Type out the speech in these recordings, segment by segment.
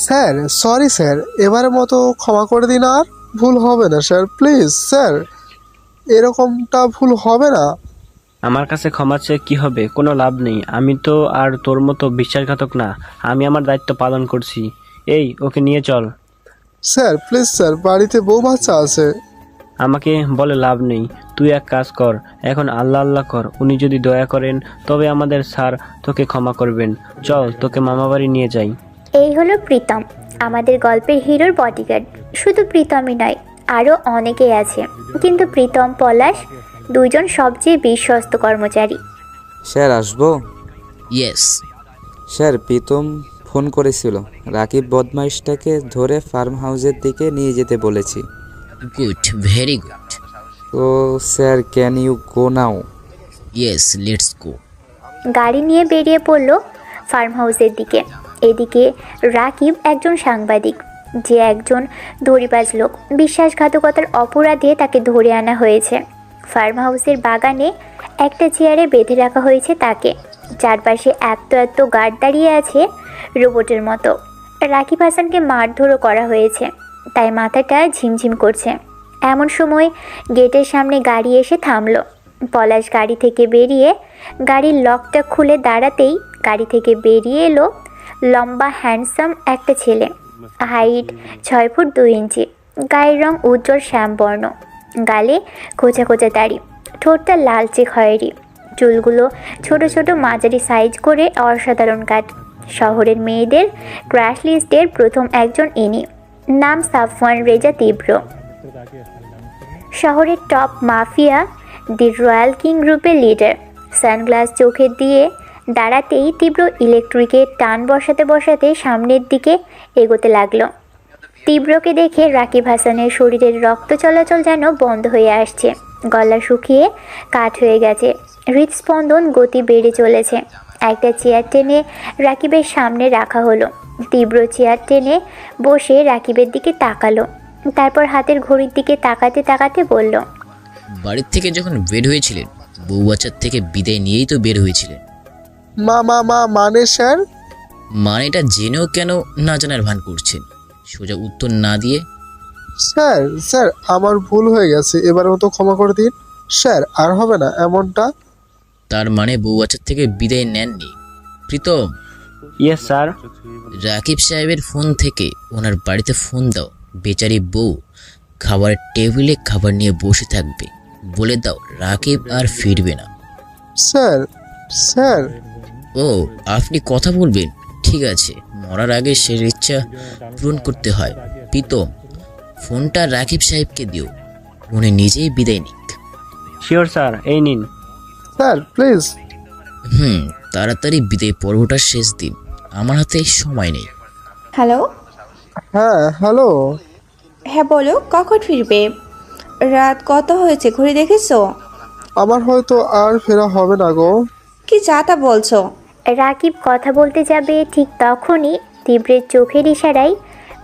Sir, sorry sir, এবারের মতো ক্ষমা করে দিন। আর ভুল হবে না স্যার, প্লিজ স্যার, এরকমটা ভুল হবে না। আমার কাছে ক্ষমা চেয়ে কি হবে? কোনো লাভ নেই। আমি তো আর তোর মতো বিশ্বাসঘাতক না। আমি আমার দায়িত্ব পালন করছি। এই, ওকে নিয়ে চল। স্যার প্লিজ স্যার, বাড়িতে বউ বাচ্চা আছে। আমাকে বলে লাভ নেই। তুই এক কাজ কর, এখন আল্লাহ আল্লাহ কর। উনি যদি দয়া করেন তবে আমাদের স্যার তোকে ক্ষমা করবেন। চল, তোকে মামাবাড়ি নিয়ে যাই। এই হলো প্রীতম, আমাদের গল্পের হিরোর বডিগার্ড। শুধু প্রীতমই নয়, আরও অনেকেই আছে, কিন্তু প্রীতম পলাশ দুইজন সবচেয়ে বিশ্বস্ত কর্মচারী। স্যার আসবো? ইয়েস। স্যার, প্রীতম ফোন করেছিল, রাকিব বদমাইশটাকে ধরে ফার্ম হাউসের দিকে নিয়ে যেতে বলেছি। Good, very good. তো sir, can you go now? Yes, let's go. গাড়ি নিয়ে বেরিয়ে পড়ল ফার্ম হাউসের দিকে। এদিকে রাকিব একজন সাংবাদিক, যে একজন ধরিবাজ লোক। বিশ্বাসঘাতকতার অপরাধে তাকে ধরে আনা হয়েছে। ফার্ম হাউসের বাগানে একটা চেয়ারে বেঁধে রাখা হয়েছে তাকে। চারপাশে এত এত গার্ড দাঁড়িয়ে আছে রোবটের মতো। রাকিব হাসানকে মারধরও করা হয়েছে, তাই মাথাটা ঝিমঝিম করছে। এমন সময় গেটের সামনে গাড়ি এসে থামলো। পলাশ গাড়ি থেকে বেরিয়ে গাড়ির লকটা খুলে দাঁড়াতেই গাড়ি থেকে বেরিয়ে এলো লম্বা হ্যান্ডসাম একটা ছেলে। হাইট 6 ফুট 2 ইঞ্চি, গায়ের রং উজ্জ্বল শ্যামবর্ণ, গালে খোঁচা খোঁচা দাড়ি, ঠোঁটটা লালচে খয়েরি, চুলগুলো ছোট ছোট মাঝারি সাইজ করে অসাধারণ কাট। শহরের মেয়েদের ক্র্যাশ লিস্টের প্রথম একজন ইনি। নাম সাফওয়ান রেজা তীব্র। শহরের টপ মাফিয়া দি রয়্যাল কিং গ্রুপের লিডার। সানগ্লাস চোখে দিয়ে দাঁড়াতেই তীব্র ইলেকট্রিকের টান বসাতে বসাতে সামনের দিকে এগোতে লাগলো। তীব্রকে দেখে রাকিব হাসানের শরীরের রক্ত চলাচল যেন বন্ধ হয়ে আসছে। গলা শুকিয়ে কাঠ হয়ে গেছে, হৃদস্পন্দন গতি বেড়ে চলেছে। একটা চেয়ার টেনে রাকিবের সামনে রাখা হলো। তীব্র চেয়ার টেনে বসে রাকিবের দিকে তাকালো, তারপর হাতের ঘড়ির দিকে তাকাতে তাকাতে বলল, বাড়ির থেকে যখন বের হয়েছিলেন, বউ বাচ্চার থেকে বিদায় নিয়েই তো বের হয়েছিলেন। মানে স্যার? মানেটা জেনেও কেন না জানার ভান করছেন? সোজা উত্তর না দিয়ে স্যার স্যার, আমার ভুল হয়ে গেছে, এবার মতো ক্ষমা করে দিন স্যার, আর হবে না এমনটা। তার মানে বউ বাচ্চার থেকে বিদায় নেননি? Pritam, yes sir. রাকিব সাহেবের ফোন থেকে ওনার বাড়িতে ফোন দাও। বেচারি বউ খাবারের টেবিলে খাবার নিয়ে বসে থাকবে। বলে দাও রাকিব আর ফিরবে না। Sir sir. ও, আপনি কথা বলবেন? ঠিক আছে, মরার আগে সে ইচ্ছা পূরণ করতে হয়। প্রীতম, ফোনটা রাকিব সাহেবকে দিও, উনি নিজেই বিদায় নিক। শিওর স্যার, এই নিন। Sir please. তাড়াতাড়ি বিদায় পর্বটার শেষ দিন, আমার হাতে সময় নেই। হ্যালো। হ্যাঁ হ্যালো। হ্যাঁ বলো, কখন ফিরবে? রাত কত হয়েছে ঘড়ি দেখেছো? আমার হয়তো আর ফেরা হবে না গো। কি যা তা বলছো? রাকিব কথা বলতে যাবে ঠিক তখনই তীব্রের চোখের ইশারায়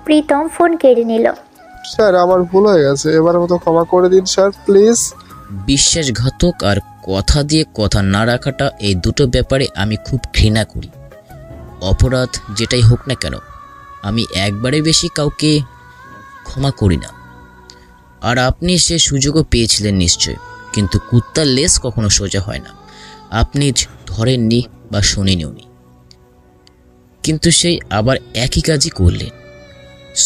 প্রীতম ফোন কেড়ে নিল। স্যার, আমার ভুল হয়ে গেছে, এবার মতো ক্ষমা করে দিন স্যার, প্লিজ। বিশ্বাসঘাতক আর কথা দিয়ে কথা না রাখাটা, এই দুটো ব্যাপারে আমি খুব ঘৃণা করি। অপরাধ যেটাই হোক না কেন, আমি একবারে বেশি কাউকে ক্ষমা করি না। আর আপনি সে সুযোগও পেয়েছিলেন নিশ্চয়, কিন্তু কুত্তার লেজ কখনো সোজা হয় না। আপনি ধরেননি বা শোনেননি, কিন্তু সেই আবার একই কাজই করলেন।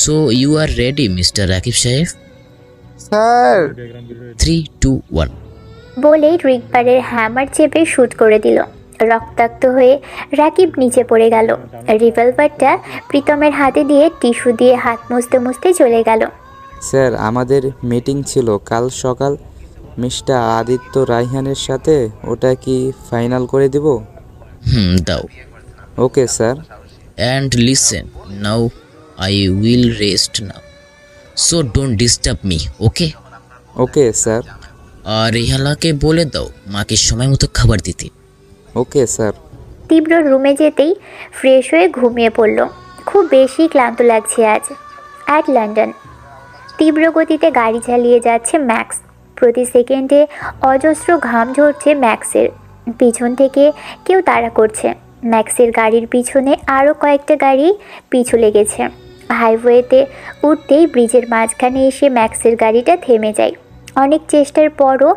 So you are ready mister Rakib সাহেব? স্যার। 3, 2, 1। বলে রিকবারের হ্যামার চেপে শুট করে দিল। রক্তাক্ত হয়ে রাকিব নিচে পড়ে গেল। রিভলভারটা প্রীতমের হাতে দিয়ে টিস্যু দিয়ে হাত মুছতে মুছতে চলে গেল। স্যার, আমাদের মিটিং ছিল কাল সকাল মিস্টার আদিত্য রায়হানের সাথে, ওটা কি ফাইনাল করে দেব? দাও। Okay sir. And listen, now I will rest now. So don't disturb me, okay? Okay sir. আর রেহালাকে বলে দাও মাকে সময় মতো খাবার দিতে। Okay sir. তীব্র রুমে যেতেই ফ্রেশ হয়ে ঘুমিয়ে পড়ল। খুব বেশি ক্লান্ত লাগছে আজ। At London. তীব্র গতিতে গাড়ি চালিয়ে যাচ্ছে ম্যাক্স। প্রতি সেকেন্ডে অজস্র ঘাম ঝরছে ম্যাক্সের। পিছন থেকে কেউ তাড়া করছে। ম্যাক্সের গাড়ির পিছনে আরও কয়েকটা গাড়ি পিছু লেগেছে। হাইওয়েতে উঠতেই ব্রিজের মাঝখানে এসে ম্যাক্সের গাড়িটা থেমে যায়। অনেক চেষ্টার পরও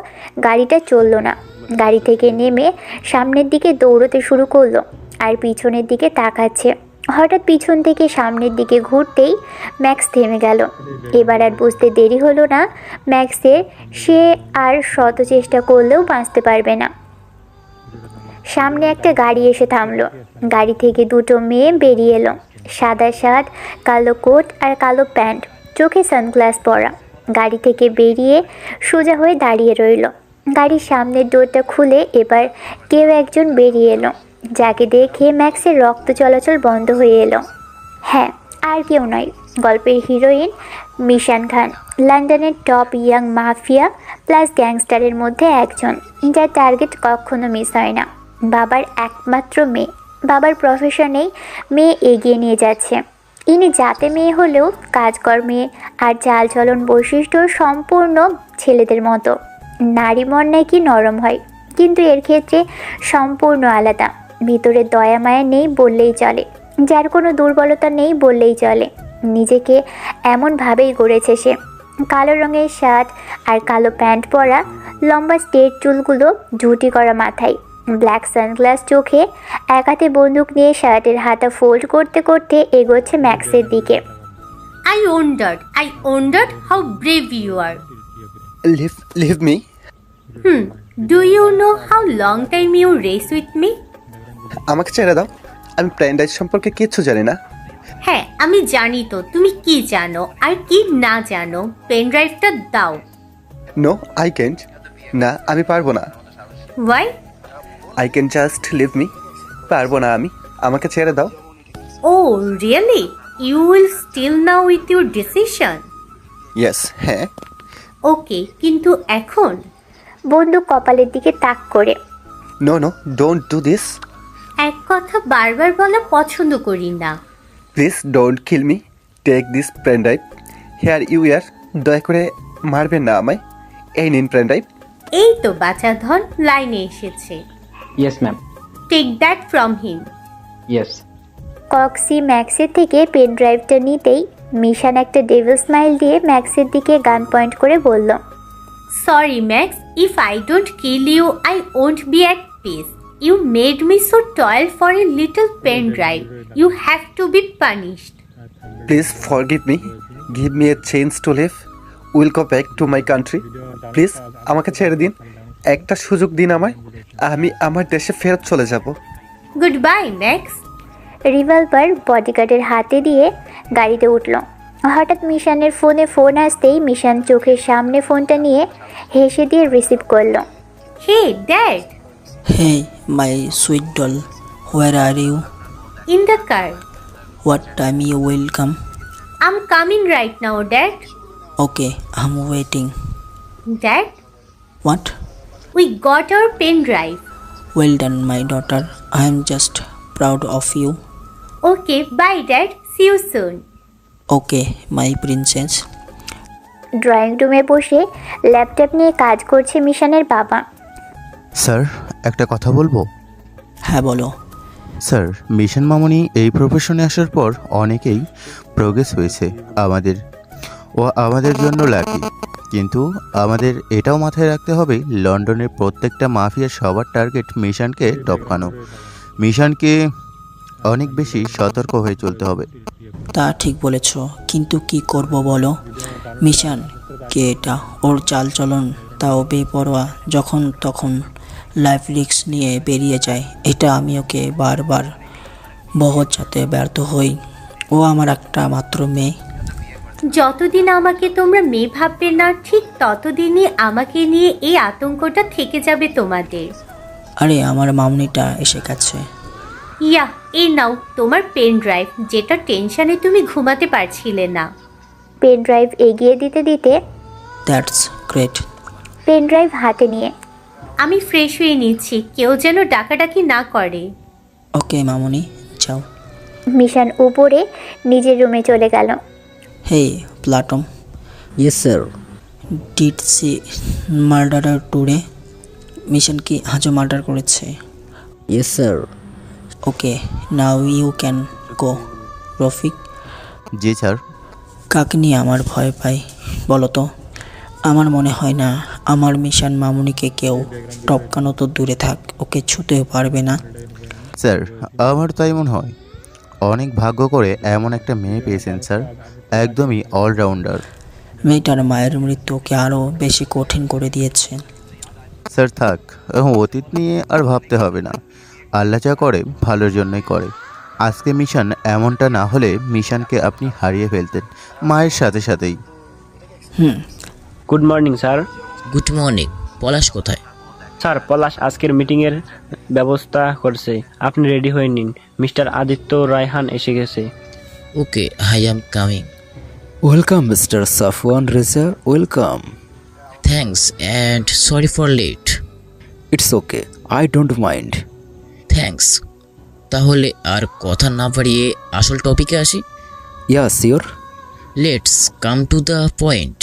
গাড়িটা চলল না। গাড়ি থেকে নেমে সামনের দিকে দৌড়তে শুরু করলো আর পিছনের দিকে তাকাচ্ছে। হঠাৎ পিছন থেকে সামনের দিকে ঘুরতেই ম্যাক্স থেমে গেল। এবার আর বুঝতে দেরি হলো না ম্যাক্সের, সে আর শত চেষ্টা করলেও বাঁচতে পারবে না। সামনে একটা গাড়ি এসে থামলো। গাড়ি থেকে দুটো মেয়ে বেরিয়ে এলো, সাদা শার্ট, কালো কোট আর কালো প্যান্ট, চোখে সানগ্লাস পরা। গাড়ি থেকে বেরিয়ে সোজা হয়ে দাঁড়িয়ে রইল। গাড়ির সামনের ডোরটা খুলে এবার কেউ একজন বেরিয়ে এলো, যাকে দেখে ম্যাক্সের রক্ত চলাচল বন্ধ হয়ে এলো। হ্যাঁ, আর কেউ নয়, গল্পের হিরোইন মিশান খান, লন্ডনের টপ ইয়াং মাফিয়া প্লাস গ্যাংস্টারের মধ্যে একজন, যার টার্গেট কখনো মিস হয় না। বাবার একমাত্র মেয়ে, বাবার প্রফেশনেই মেয়ে এগিয়ে নিয়ে যাচ্ছে। ইনি জাতে মেয়ে হলেও কাজকর্মে আর চালচলন বৈশিষ্ট্য সম্পূর্ণ ছেলেদের মতো। নারী মন নাকি নরম হয়, কিন্তু এর ক্ষেত্রে সম্পূর্ণ আলাদা। ভিতরে দয়া মায়া নেই বললেই চলে, যার কোনো দুর্বলতা নেই বললেই চলে। নিজেকে এমনভাবেই গড়েছে সে। কালো রঙের শার্ট আর কালো প্যান্ট পরা, লম্বা স্ট্রেট চুলগুলো ঝুঁটি করা মাথায়, ব্ল্যাক সানগ্লাস চোখে, এক হাতে বন্দুক নিয়ে শার্টের হাতা ফোল্ড করতে করতে এগোচ্ছে ম্যাক্সের দিকে। I wondered how brave you are. Leave me. Do you know how long time you race with me? আমাকে ছেড়ে দাও, আমি প্যান্ডাইজ সম্পর্কে কিচ্ছু জানি না। হ্যাঁ, আমি জানি তো তুমি কি জানো আর কি না জানো। পেন ড্রাইভটা দাও। No, I can't. না, আমি পারবো না। Why? I can just leave me. পারবো না আমি, আমাকে ছেড়ে দাও। Oh, really? You will still now with your decision? Yes, হ্যাঁ। Okay, কিন্তু এখন? বন্দুক কপালের দিকে তাক করে। No no, don't do this. এক কথা বারবার বলা পছন্দ করি না। Please don't kill me. Take this pen drive. Here you are. দয়া করে মারবেন না আমায়। এই নিন পেন ড্রাইভ। এই তো বাচ্চা ধন লাইনে এসেছে। Yes ma'am. Take that from him. Yes. কক্সি ম্যাক্সের থেকে পেন ড্রাইভটা নিতেই মিশান একটা ডেভিল স্মাইল দিয়ে ম্যাক্সের দিকে গান পয়েন্ট করে বলল, Sorry, Max. If I don't kill you, I won't be at peace. You made me so toil for a little pen drive. You have to be punished. Please forgive me. Give me a change to live. Will go back to my country. প্লিজ আমাকে ছেড়ে দিন, একটা সুযোগ দিন আমায়। আমি আমার দেশে ফেরত চলে যাব। Goodbye, Max. রিভলভার বডিগার্ডের হাতে দিয়ে গাড়িতে উঠল। হঠাৎ মিশানের ফোন আসতেই মিশান চোখের সামনে ফোনটা নিয়ে হেসে দিয়ে রিসিভ করলো। Hey, Dad. Hey, my sweet doll, where are you? In the car. What time you will come? I'm coming right now, Dad. Okay, I'm waiting. Dad, What? we got our pen drive. Well done, my daughter. I am just proud of you. Okay, bye, Dad. See you soon. Okay, my princess. Drawing রুমে বসে laptop নিয়ে কাজ করছে মিশানের বাবা। Sir, একটা কথা বলবো? হ্যাঁ বলো। স্যার, মিশন মামনি এই প্রফেশনে আসার পর অনেকেই প্রোগ্রেস হয়েছে। আমাদের জন্য লাকি, কিন্তু আমাদের এটাও মাথায় রাখতে হবে লন্ডনের প্রত্যেকটা মাফিয়ার সবার টার্গেট মিশনকে টপকানো। মিশনকে অনেক বেশি সতর্ক হয়ে চলতে হবে। তা ঠিক বলেছ, কিন্তু কি করব বলো? মিশন কে এটা? ওর চালচলন তাও বেপরোয়া, যখন তখন লাইফ রিস্ক নিয়ে বেরিয়ে যায়। এটা আমি ওকে বারবার বোঝাতে ব্যর্থ হই। ও আমার একটা মাত্র মেয়ে। যতদিন আমাকে তোমরা মেয়ে ভাববে না, ঠিক ততদিনই আমাকে নিয়ে এই আতঙ্কটা থেকে যাবে তোমাদের। আরে আমার মামনিটা এসে গেছে। ইয়া, এই নাও তোমার পেন ড্রাইভ, যেটা টেনশনে তুমি ঘুমাতে পারছিলে না। পেন ড্রাইভ এগিয়ে দিতে দিতে দ্যাটস গ্রেট। পেন ড্রাইভ হাতে নিয়ে আমি ফ্রেশ হয়ে নিচ্ছি, কেউ যেন ডাকাডাকি না করে। ওকে মামনি, যাও। মিশন উপরে নিজের রুমে চলে গেল। হে প্লাটম। Yes sir. Did she murder today? Mishan কি আজও মার্ডার করেছে? Yes sir. Okay, now you can go. Rafiq, ji sir. কাকে নিয়ে আমার ভয় পাই বলো তো? আমার মনে হয় না আমার মিশন মামুনিকে কেউ টপকানো তো দূরে থাক, ওকে ছুতেও পারবে না। স্যার, আমার তাই মনে হয়। অনেক ভাগ্য করে এমন একটা মেয়ে পেয়েছেন স্যার, একদমই অলরাউন্ডার। মেয়েটার মায়ের মৃত্যুকে আরও বেশি কঠিন করে দিয়েছে। স্যার থাক, এখন অতীত নিয়ে আর ভাবতে হবে না। আল্লাহ যা করে ভালোর জন্যই করে। আজকে মিশন এমনটা না হলে মিশনকে আপনি হারিয়ে ফেলতেন মায়ের সাথে সাথেই। Good morning sir. Good morning. Palash কোথায়? স্যার, পলাশ আজকের মিটিংয়ের ব্যবস্থা করছে, আপনি রেডি হয়ে নিন। মিস্টার আদিত্য রায়হান এসে গেছে। Okay, I am coming. Welcome mister Safwan Reza, welcome. Thanks and sorry for late. It's okay, I don't mind. Thanks. তাহলে আর কথা না বাড়িয়ে আসল টপিকে আসি। Yeah sure. Let's come to the point.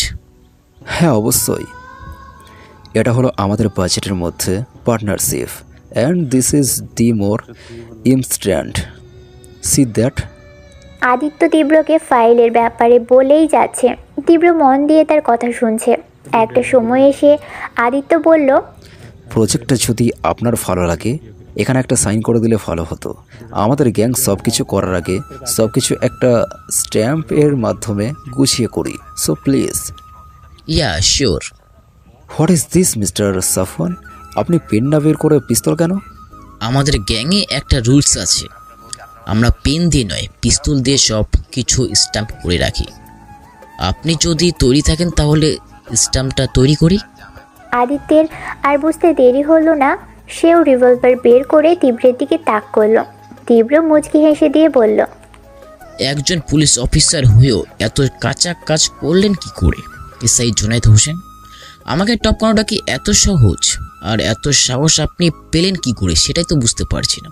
হ্যাঁ অবশ্যই। এটা হলো আমাদের বাজেটের মধ্যে partnership, and this is the more instant. See that. Aditya তীব্রকে ফাইলের ব্যাপারে বলেই যাচ্ছে। তীব্র মন দিয়ে তার কথা শুনছে। একটা সময় এসে আদিত্য বলল, প্রজেক্টটা যদি আপনার ভালো লাগে এখানে একটা সাইন করে দিলে ভালো হতো। আমাদের গ্যাং সব কিছু করার আগে সব কিছু একটা স্ট্যাম্পের মাধ্যমে গুছিয়ে করি। So please. Yeah sure. What is this mister Safwan? আপনি পেন না বের করে পিস্তল কেন? আমাদের গ্যাংয়ে একটা রুলস আছে, আমরা পেন দিয়ে নয় পিস্তল দিয়ে সব কিছু স্ট্যাম্প করে রাখি। আপনি যদি তৈরি থাকেন তাহলে স্ট্যাম্পটা তৈরি করি। আদিত্যের আর বুঝতে দেরি হলো না, সেও রিভলভার বের করে তীব্রের দিকে তাক করলো। তীব্র মুচকি হেসে দিয়ে বলল, একজন পুলিশ অফিসার হয়েও এত কাঁচা কাজ করলেন কি করে? এসআই জুনায়েদ হোসেন, আমাকে টপকানোটা কি এত সহজ? আর এত সাহস আপনি পেলেন কি করে সেটাই তো বুঝতে পারছি না।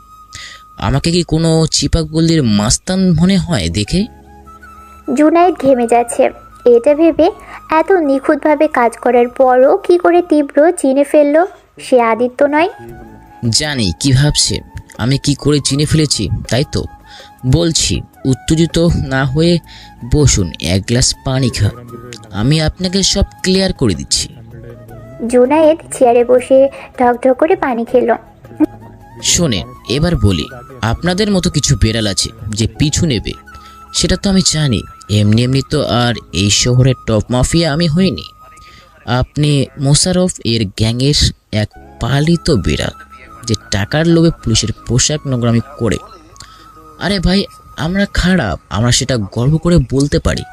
আমাকে কি কোনো চিপাগল্লির মাস্তান মনে হয় দেখে? জুনায়েদ ঘেমে যাচ্ছে। এটা ভেবে এত নিখুঁতভাবে কাজ করার পরও কি করে তীব্র চিনে ফেললো সে আদিত্য নয়। জানি কি ভাবছে, আমি কি করে চিনে ফেলেছি তাই তো বলছি। উত্তেজিত না হয়ে বসুন, এক গ্লাস পানি খান, আমি আপনাকে সব ক্লিয়ার করে দিচ্ছি। জুনায়েদ চেয়ারে বসে ঢকঢক করে পানি খেলো। শোনেন, এবার বলি, আপনাদের মতো কিছু বেড়াল আছে যে পিছু নেবে, সেটা তো আমি জানি। এমনি এমনি তো আর এই শহরের টপ মাফিয়া আমি হইনি। আপনি মোশারফ এর গ্যাংয়ের এক পালিত বিড়াল যে টাকার লোভে পুলিশের পোশাক নোংরামি করে। আরে ভাই, আমরা খারাপ, আমরা সেটা গর্ব করে বলতে পারি,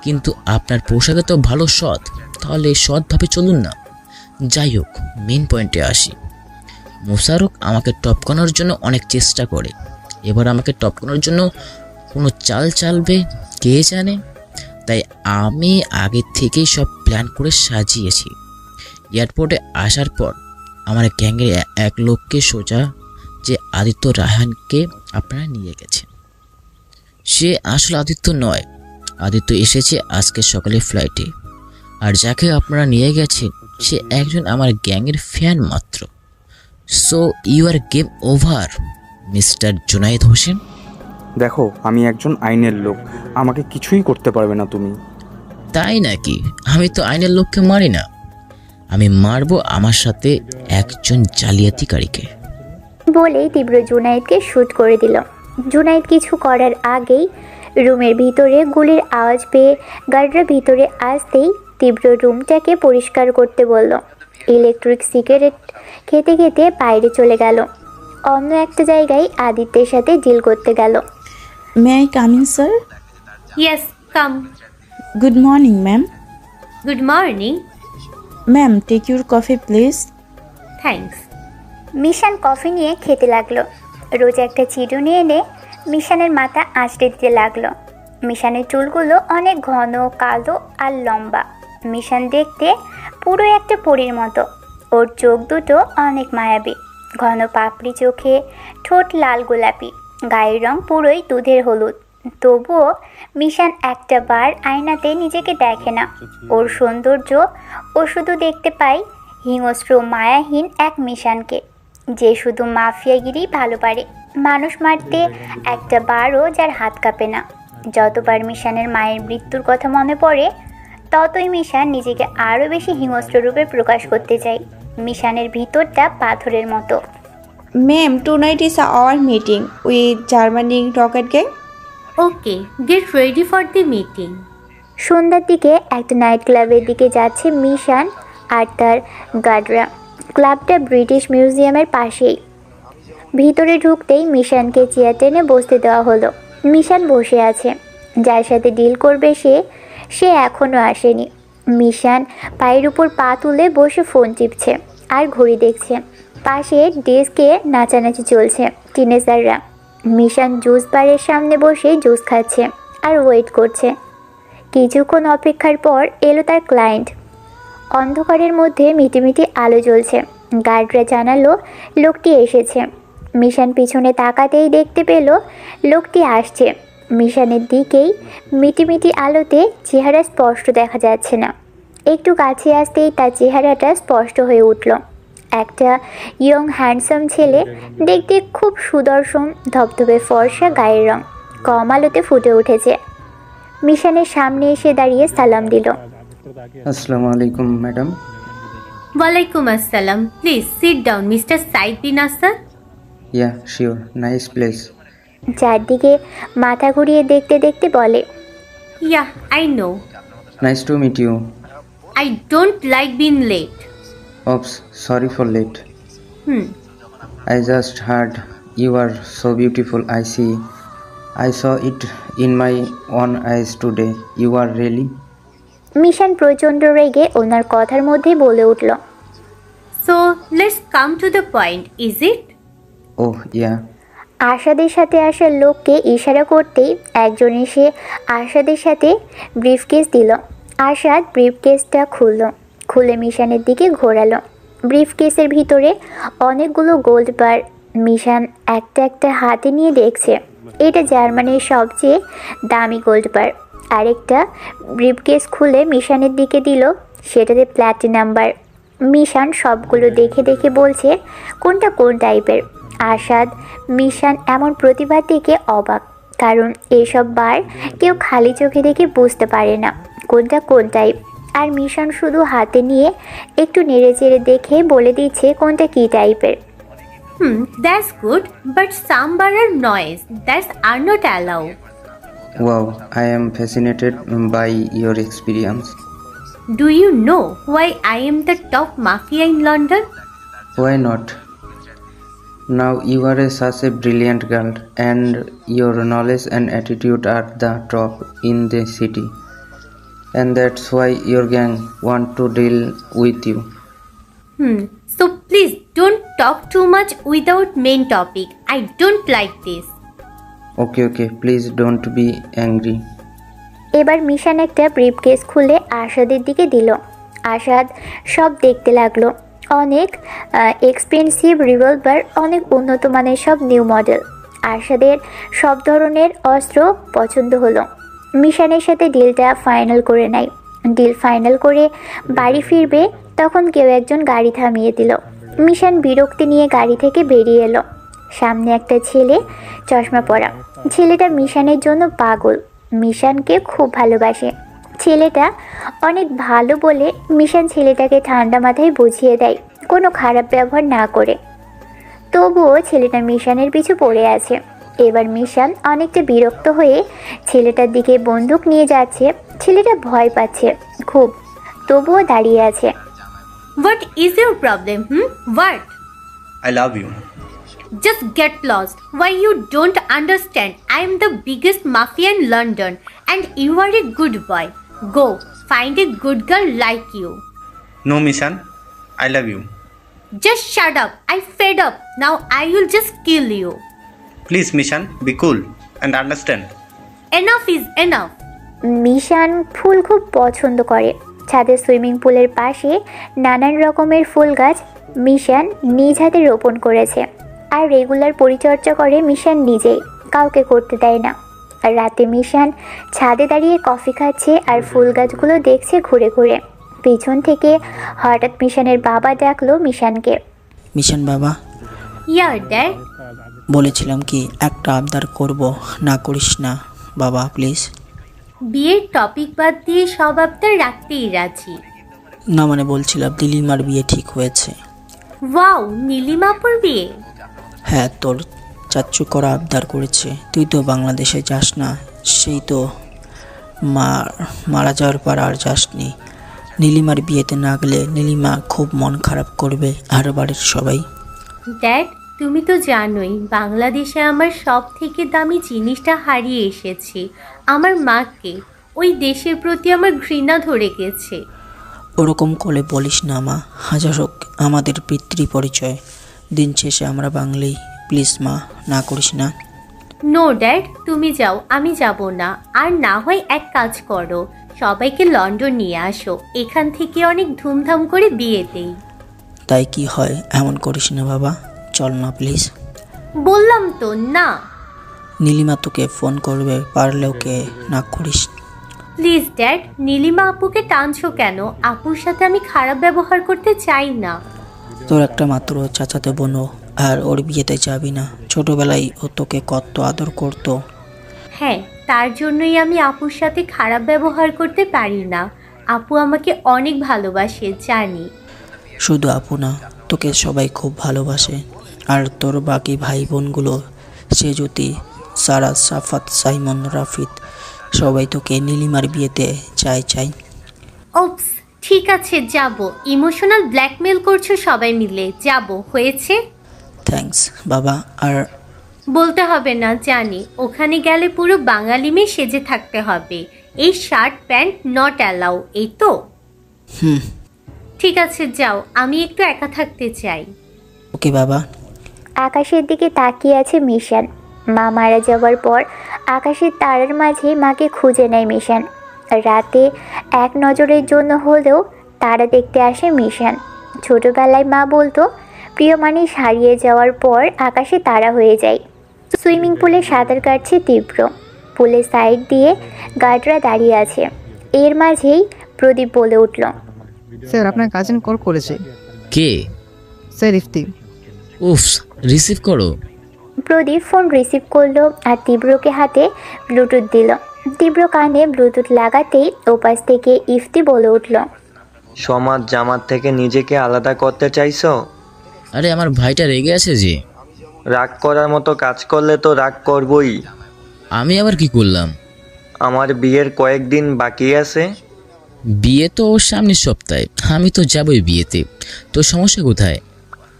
কিন্তু আপনার পোশাকে তো ভালো সৎ, তাহলে সৎভাবে চলুন না। যাই হোক, মেন পয়েন্টে আসি। মোশারফ আমাকে টপকানোর জন্য অনেক চেষ্টা করে, এবার আমাকে টপকানোর জন্য কোনো চাল চালবে কে জানে। তাই আমি আগে থেকেই সব প্ল্যান করে সাজিয়েছি। এয়ারপোর্টে আসার পর আমার গ্যাংয়ের এক লোককে সোজা যে আদিত্য রায়হানকে আপনারা নিয়ে গেছেন, সে আসলে আদিত্য নয়। আদিত্য এসেছে আজকে সকালে ফ্লাইটে, আর যাকে আপনারা নিয়ে গেছেন সে একজন আমার গ্যাংয়ের ফ্যান মাত্র। So your game over mister Junaid Hossain. দেখো, আমি একজন আইনের লোক, আমাকে কিছুই করতে পারবে না তুমি। তাই নাকি? আমি তো আইনের লোককে মারি না, আমি মারবো আমার সাথে একজন জালিয়াতিকারীকে। বলেই তীব্র জুনায়েদকে শুট করে দিল। জুনায়েদ কিছু করার আগেই রুমের ভিতরে গুলির আওয়াজ পেয়ে গার্ডরা ভিতরে আসতেই তীব্র রুমটাকে পরিষ্কার করতে বলল। ইলেকট্রিক সিগারেট খেতে খেতে বাইরে চলে গেল। অন্য একটা জায়গায় আদিত্যের সাথে ডিল করতে গেল। May I come in sir? Yes, come. Good morning ma'am. Good morning. Ma'am, take your coffee please. Thanks. Mishan coffee নিয়ে খেতে লাগলো। রোজ একটা চিরুনি এনে মিশানের মাথা আঁচড়ে দিতে লাগলো। মিশানের চুলগুলো অনেক ঘন, কালো আর লম্বা। মিশান দেখতে পুরো একটা পরীর মতো। ওর চোখ দুটো অনেক মায়াবী, ঘন পাপড়ি চোখে, ঠোঁট লাল গোলাপি, গায়ের রং পুরোই দুধের হলুদ। তবুও মিশান একটা বার আয়নাতে নিজেকে দেখে না। ওর সৌন্দর্য ও শুধু দেখতে পায় হিংস্র মায়াহীন এক মিশানকে, যে শুধু মাফিয়াগিরি ভালো পারে। মানুষ মারতে একটা বারও যার হাত কাঁপে না। যতবার মিশানের মায়ের মৃত্যুর কথা মনে পড়ে ততই মিশান নিজেকে আরও বেশি হিংস্র রূপে প্রকাশ করতে চায়। মিশানের ভিতরটা পাথরের মতো। Ma'am, tonight is our meeting with Germany rocket gang. Okay, get ready for the meeting. সন্ধ্যার দিকে একটা নাইট ক্লাবের দিকে যাচ্ছে মিশান আর তার গার্ডরা। ক্লাবটা ব্রিটিশ মিউজিয়ামের পাশেই। ভিতরে ঢুকতেই মিশানকে চেয়ার টেনে বসতে দেওয়া হলো। মিশান বসে আছে। যার সাথে ডিল করবে সে এখনও আসেনি। মিশান পায়ের উপর পা তুলে বসে ফোন টিপছে আর ঘড়ি দেখছে। পাশে ডেস্কে নাচানাচি চলছে টিনেজাররা। মিশান জুস বারের সামনে বসে জুস খাচ্ছে আর ওয়েট করছে। কিছুক্ষণ অপেক্ষার পর এলো তার ক্লায়েন্ট। অন্ধকারের মধ্যে মিটিমিটি আলো জ্বলছে। গার্ডরা জানালো লোকটি এসেছে। মিশান পিছনে তাকাতেই দেখতে পেল লোকটি আসছে। মিশানের দিকেই মিটিমিটি আলোতে চেহারা স্পষ্ট দেখা যাচ্ছে না। একটু কাছে আসতেই তার চেহারাটা স্পষ্ট হয়ে উঠল। একটা ইয়ং হ্যান্ডসাম ছেলে, দেখতে খুব সুদর্শন, ধবধবে ফর্সা গায়ের রং, কম আলোতে ফুটে উঠেছে। মিশানের সামনে এসে দাঁড়িয়ে সালাম দিল। আসসালামু আলাইকুম madam. Walaikum assalam. Please sit down, Mr. Said bin Asad. Yeah sure, nice place. চারদিকে মাথা ঘুরিয়ে দেখতে দেখতে বলে, Yeah, I know. Nice to meet you. I don't like being late. Oops, sorry for late. Hmm. I just heard you are so beautiful. I saw it in my own eyes today. You are really. মিশান প্রচণ্ড রেগে ওনার কথার মধ্যেই বলে উঠল, So, let's come to the point, is it? Oh yeah. আশাদের সাথে আসা লোককে ইশারা করতেই একজন এসে আশাদের সাথে ব্রিফকেস দিল। আশাদ ব্রিফকেসটা খুলে মিশানের দিকে ঘোরালো। ব্রিফকেসের ভিতরে অনেকগুলো গোল্ড বার। মিশান একটা একটা হাতে নিয়ে দেখছে। এটা জার্মানির সবচেয়ে দামি গোল্ড বার। আরেকটা ব্রিফকেস খুলে মিশানের দিকে দিল, সেটাতে প্ল্যাটিনাম বার। মিশান সবগুলো দেখে দেখে বলছে কোনটা কোন টাইপের। আশাদ মিশান এমন প্রতিভা থেকে অবাক, কারণ এইসব বার কেউ খালি চোখে দেখে বুঝতে পারে না কোনটা কোন টাইপ। আর মিশান শুধু হাতে নিয়ে একটু নেড়ে চেড়ে দেখে বলে দিচ্ছে কোনটা কী টাইপের। That's good, but some bar are noise. That are not allowed. Wow, I am fascinated by your experience. Do you know why I am the top mafia in London? Why not? Now you are such a brilliant girl, and your knowledge and attitude are the top in the city. And that's why your gang want to deal with you. So please don't talk too much without main topic. I don't like this. Okay, please don't be angry. এবার মিশান একটা briefcase খুলে আশাদের দিকে দিল। আশাদ সব দেখতে লাগলো। অনেক expensive revolver, অনেক উন্নত মানের সব নিউ মডেল। আশাদের সব ধরনের অস্ত্র পছন্দ হলো। মিশানের সাথে ডিলটা ফাইনাল করে নেয়। ডিল ফাইনাল করে বাড়ি ফিরবে তখন কেউ একজন গাড়ি থামিয়ে দিল। মিশান বিরক্তি নিয়ে গাড়ি থেকে বেরিয়ে এলো। সামনে একটা ছেলে, চশমা পরা। ছেলেটা মিশানের জন্য পাগল, মিশানকে খুব ভালোবাসে। ছেলেটা অনেক ভালো বলে মিশান ছেলেটাকে ঠান্ডা মাথায় বুঝিয়ে দেয় কোনো খারাপ ব্যবহার না করে। তবুও ছেলেটা মিশানের পিছু পড়ে আছে। এবার মিশান অনেকটা বিরক্ত হয়ে ছেলেটার দিকে বন্দুক নিয়ে যাচ্ছে। ছেলেটা ভয় পাচ্ছে খুব, তবুও দাঁড়িয়ে আছে। What is your problem? What? I love you. Just get lost. Why you don't understand? I am the biggest mafia in London and you are a good boy. Go, find a good girl like you. No, Mishan. I love you. Just shut up. I fed up. Now I will just kill you. Please, Mishan, be cool and understand. Enough is enough. মিশান ফুল খুব পছন্দ করে। ছাদের swimming পুলের পাশে নানান রকমের ফুল গাছ মিশান নিজ হাতে রোপণ করেছে। আর রেগুলার পরিচর্যা করে মিশান নিজেই, কাউকে করতে দেয় না। আর রাতে মিশান ছাদে দাঁড়িয়ে কফি খাচ্ছে আর ফুল গাছগুলো দেখছে ঘুরে ঘুরে। পিছন থেকে হঠাৎ মিশানের বাবা ডাকলো মিশানকে। মিশান বাবা। Yeah, Dad. বলেছিলাম কি একটা আবদার করব, না করিস না বাবা প্লিজ। বিয়ের টপিক বাদ দিয়ে সব আবদার রাখতেই রাজি। না মানে বলছিলাম নীলিমার বিয়ে ঠিক হয়েছে। ওয়াও, নীলিমাপুর বিয়ে? হ্যাঁ, তোর চাচ্চু করা আবদার করেছে। তুই তো বাংলাদেশে যাস না, সেই তো মারা যাওয়ার পর আর যাসনি। নীলিমার বিয়েতে না গেলে নীলিমা খুব মন খারাপ করবে আর বাড়ির সবাই। ড্যাড, তুমি তো জানোই বাংলাদেশে আমার সব থেকে দামি জিনিসটা হারিয়ে এসেছি, আমার মাকে। ওই দেশের প্রতি আমার ঘৃণা ধরে গেছে। ওরকম করে বলিস না মা, হাজার হোক আমাদের পিতৃ পরিচয়, দিন শেষে আমরা বাঙালি। প্লিজ মা, না করিস না। নো ড্যাড, তুমি যাও, আমি যাব না। আর না হয় এক কাজ করো, সবাইকে লন্ডন নিয়ে আসো, এখান থেকে অনেক ধুমধাম করে বিয়ে দেই। তাই কি হয়, এমন করিস না বাবা, চল না প্লিজ। বললাম তো না। নীলিমা তোকে ফোন করবে, পারলে ওকে না করিস। প্লিজ ড্যাড, নীলিমা আপুকে টানছো কেন? আপুর সাথে আমি খারাপ ব্যবহার করতে চাই না। তোর একটা মাত্র চাচাতে বোনও, আর ওর বিয়েতে যাবি না? ছোটবেলায় ও তোকে কত আদর করতো। হ্যাঁ, তার জন্যই আমি আপুর সাথে খারাপ ব্যবহার করতে পারি না। আপু আমাকে অনেক ভালোবাসে, জানি। শুধু আপু না, তোকে সবাই খুব ভালোবাসে। আর তোর বাকি ভাই বোনগুলো, সেজুতি, সারা, সাফাত, সাইমন, রাফিদ, সবাই তোকে নীলিমার বিয়েতে চাই। ওপস, ঠিক আছে যাব। ইমোশনাল ব্ল্যাকমেল করছো সবাই মিলে, যাব, হয়েছে? থ্যাঙ্কস বাবা। আর বলতে হবে না, জানি। ওখানে গেলে পুরো বাঙালি মেয়ে সেজে থাকতে হবে। এই শার্ট প্যান্ট নট অ্যালাউ, এই তো? ঠিক আছে যাও, আমি একটু একা থাকতে চাই। ওকে বাবা। আকাশের দিকে তাকিয়ে আছে মিশান। মা মারা যাওয়ার পর আকাশের তারার মাঝে মাকে খুঁজে নেয় মিশান। রাতে এক নজরের জন্য হলেও তারা দেখতে আসে মিশান। ছোটবেলায় মা বলতো প্রিয় মানুষ হারিয়ে যাওয়ার পর আকাশে তারা হয়ে যায়। সুইমিং পুলে সাঁতার কাটছে তীব্র। পুলের সাইড দিয়ে গার্ডরা দাঁড়িয়ে আছে। এর মাঝেই প্রদীপ বলে উঠল, স্যার আপনার কাজিন কল করেছে। কে? স্যার ইফতি। উফ, রিসিভ করো। প্রদীপ ফোন রিসিভ করলো আর তীব্রকে হাতে ব্লুটুথ দিল। তীব্র কানে ব্লুটুথ লাগাতেই ওপাশ থেকে ইফতি বলে উঠল, সমাজ জামাত থেকে নিজেকে আলাদা করতে চাইছো? আরে আমার ভাইটা রেগে আছে যে। রাগ করার মতো কাজ করলে তো রাগ করবই। আমি আবার কি করলাম? আমার বিয়ের কয়েকদিন বাকি আছে। বিয়ে তো ওর সামনের সপ্তাহে, আমি তো যাবই বিয়েতে। তো সমস্যা কোথায়?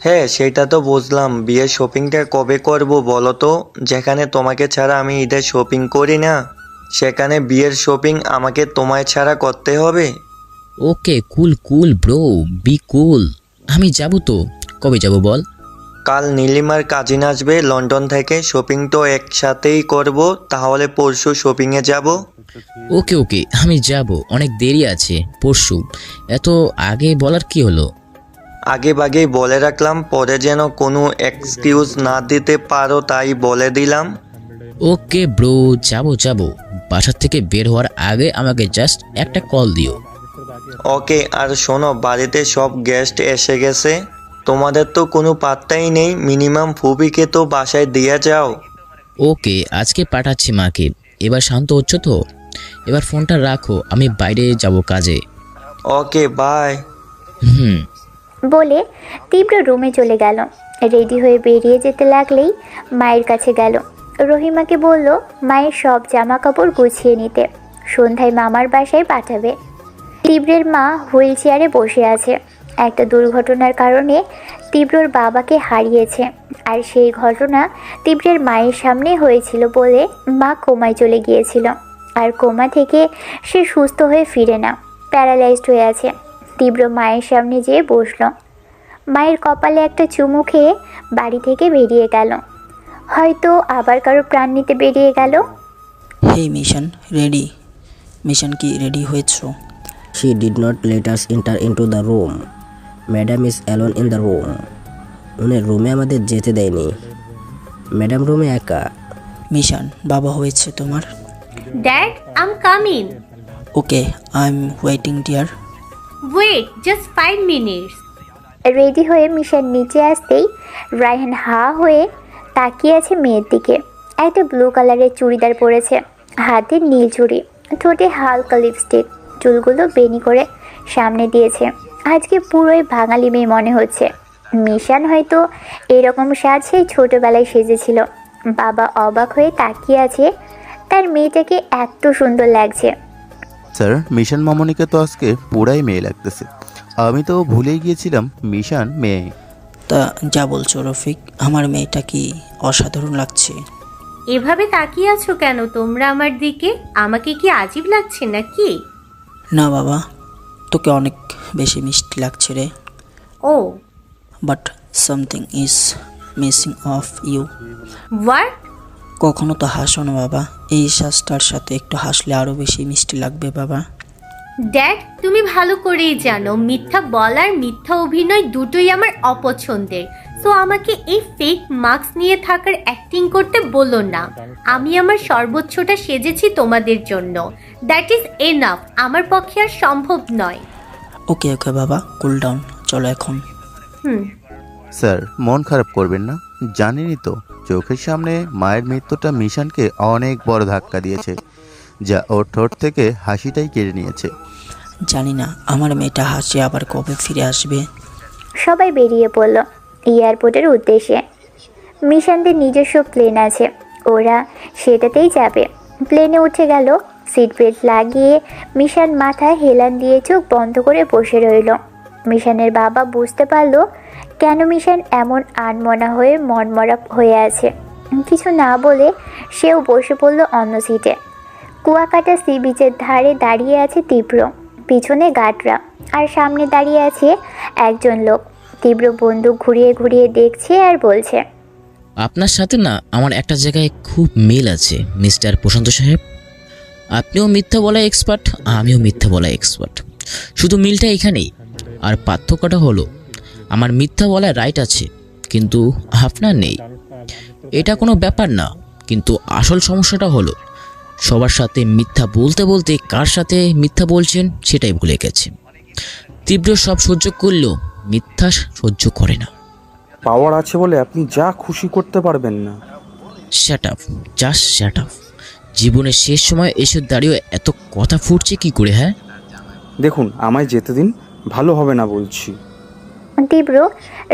হ্যাঁ সেটা তো বুঝলাম, বিয়ের শপিংটা কবে করব বলো তো? যেখানে তোমাকে ছাড়া আমি ঈদের শপিং করি না, সেখানে বিয়ের শপিং আমাকে তোমায় ছাড়া করতে হবে। ওকে, কুল ব্রো, বি কুল। আমি যাব তো। কবে যাব বল? কাল নীলিমার কাজিন আসবে লন্ডন থেকে, শপিং তো একসাথেই করব। তাহলে পরশু শপিংয়ে যাব। ওকে, আমি যাব। অনেক দেরি আছে, পরশু। এত আগে বলার কি হলো? আগে বাগেই বলে রাখলাম, পরে যেন কোনো এক্সকিউজ না দিতে পারো, তাই বলে দিলাম। ওকে ব্রো, যাব। বাসা থেকে বের হওয়ার আগে আমাকে জাস্ট একটা কল দিও। ওকে, আর শোনো, বাড়িতে সব গেস্ট এসে গেছে। তোমাদের তো কোনো পাত্তাই নেই, মিনিমাম ফুবিকে তো বাসায় দিয়ে যাও। ওকে, আজকে পাঠাচ্ছি মাকে। এবার শান্ত হচ্ছ তো? এবার ফোনটা রাখো, আমি বাইরে যাব কাজে। ওকে, বাই। বলে তীব্র রুমে চলে গেল। রেডি হয়ে বেরিয়ে যেতে লাগলেই মায়ের কাছে গেল। রহিমাকে বলল মায়ের সব জামা কাপড় গুছিয়ে নিতে, সন্ধ্যায় মামার বাসায় পাঠাবে। তীব্রের মা হুইল চেয়ারে বসে আছে। একটা দুর্ঘটনার কারণে তীব্রর বাবাকে হারিয়েছে, আর সেই ঘটনা তীব্রের মায়ের সামনে হয়েছিল বলে মা কোমায় চলে গিয়েছিল। আর কোমা থেকে সে সুস্থ হয়ে ফিরে না, প্যারালাইজড হয়ে আছে। তীব্র মায়ের সামনে যেয়ে বসল। মায়ের কপালে একটা চুমু খেয়ে বাড়ি থেকে বেরিয়ে গেল। হয়তো আবার কারো প্রাণ নিতে বেরিয়ে গেল। হেই মিশন, রেডি? মিশন কি রেডি হয়েছো? She did not let us enter into the room. Madam is alone in the room. উনি রুমে আমাদের যেতে দেয়নি। ম্যাডাম রুমে একা। মিশন, বাবা হয়েছে তোমার? Dad, I am coming. Okay, I am waiting dear. Wait just 5 minutes। Ready হয়ে মিশন নিচে আসতেই রায়হান হা হয়ে তাকিয়ে আছে মেয়ের দিকে। একটা ব্লু কালারের চুড়িদার পরেছে, হাতে নীল চুড়ি, ঠোঁটে হালকা লিপস্টিক, চুলগুলো বেনি করে সামনে দিয়েছে। আজকে পুরোই বাঙালি মেয়ে মনে হচ্ছে। মিশান হয়তো এরকম সাজ সেই ছোটবেলায় সেজেছিল। বাবা অবাক হয়ে তাকিয়ে আছে, তার মেয়েটাকে এত সুন্দর লাগছে। স্যার, মিশন মামনিকে তো আজকে পুরাই মেয়ে লাগতেছে। আমি তো ভুলেই গিয়েছিলাম মিশন মেয়ে। তা যা বলছো রফিক, আমার মেয়েটা কি অসাধারণ লাগছে। এভাবে তাকিয়ে আছো কেন তোমরা আমার দিকে? আমাকে কি আজীব লাগছে নাকি? না বাবা, তোকে অনেক বেশি মিষ্টি লাগছে রে। ও, but something is missing of you. What? কখনো তো হাসো না বাবা, এই শ্বাসটার সাথে একটু হাসলে আরও বেশি মিষ্টি লাগবে বাবা। ড্যাড, তুমি ভালো করেই জানো মিথ্যা বলার মিথ্যা অভিনয় দুটোই আমার অপছন্দের। সো আমাকে এই ফেক মাস্ক নিয়ে থাকার অ্যাক্টিং করতে বলো না। আমি আমার সর্বোচ্চটা সেজেছি তোমাদের জন্য। That is enough. আমার পক্ষে আর সম্ভব নয়। ওকে ওকে বাবা, কুল ডাউন, চলো এখন। স্যার, মন খারাপ করবেন না। জানেনই তো চোখের সামনে মায়ের মৃত্যুটা মিশনকে অনেক বড় ধাক্কা দিয়েছে, যা ওর ঠোঁট থেকে হাসিটাই কেড়ে নিয়েছে। জানি না আমার মেয়েটা হাসি আবার কবে ফিরে আসবে। সবাই বেরিয়ে পড়ল এয়ারপোর্টের উদ্দেশ্যে। মিশনদের নিজস্ব প্লেন আছে, ওরা সেটাতেই যাবে। প্লেনে উঠে গেল। সিট বেল্ট লাগিয়ে মিশন মাথায় হেলান দিয়ে চোখ বন্ধ করে বসে রইল। মিশনের বাবা বুঝতে পারল কেন মিশন এমন আনমনা হয়ে মনমরা হয়ে আছে। কিছু না বলে সেও বসে পড়ল অন্য সিটে। কুয়াকাটা সি বিচের ধারে দাঁড়িয়ে আছে তীব্র, পিছনে গার্ডরা, আর সামনে দাঁড়িয়ে আছে একজন লোক। তীব্র বন্দুক ঘুরিয়ে ঘুরিয়ে দেখছে আর বলছে, আপনার সাথে না আমার একটা জায়গায় খুব মিল আছে মিস্টার প্রশান্ত সাহেব। আপনিও মিথ্যা বলায় এক্সপার্ট, আমিও মিথ্যা বলায় এক্সপার্ট। শুধু মিলটা এখানেই, আর পার্থক্যটা হলো আমার মিথ্যা বলায় রাইট আছে কিন্তু আপনার নেই। এটা কোনো ব্যাপার না, কিন্তু আসল সমস্যাটা হলো সবার সাথে মিথ্যা বলতে বলতে কার সাথে মিথ্যা বলছেন সেটাই ভুলে গেছে। তীব্র সব সহ্য করলেও মিথ্যা সহ্য করে না। পাওয়ার আছে বলে আপনি যা খুশি করতে পারবেন না। Shut up, just shut up. জীবনের শেষ সময় এসে দাঁড়িয়ে এত কথা ফুটছে কি করে? হ্যাঁ দেখুন, আমায় যেতে দিন, ভালো হবে না বলছি। তীব্র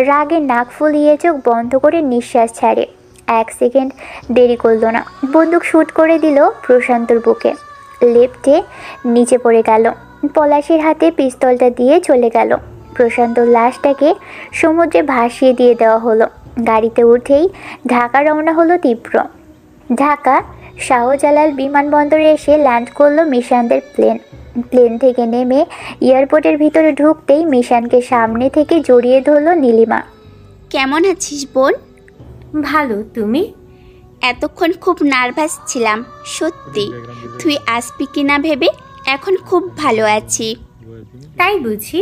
রাগে নাক ফুলিয়ে চোখ বন্ধ করে নিঃশ্বাস ছাড়ে। 1 সেকেন্ড দেরি করল না, বন্দুক শুট করে দিল প্রশান্তর বুকে। লেফটে নিচে পড়ে গেল। পলাশের হাতে পিস্তলটা দিয়ে চলে গেল। প্রশান্ত লাশটাকে সমুদ্রে ভাসিয়ে দিয়ে দেওয়া হলো। গাড়িতে উঠেই ঢাকা রওনা হলো তীব্র। ঢাকা শাহজালাল বিমানবন্দরে এসে ল্যান্ড করলো মিশানদের প্লেন। প্লেন থেকে নেমে এয়ারপোর্টের ভিতরে ঢুকতেই মিশানকে সামনে থেকে জড়িয়ে ধরল নীলিমা। কেমন আছিস বোন? ভালো, তুমি? এতক্ষণ খুব নার্ভাস ছিলাম, সত্যি। তুই আসবি কিনা ভেবে এখন খুব ভালো আছি। তাই বুঝি?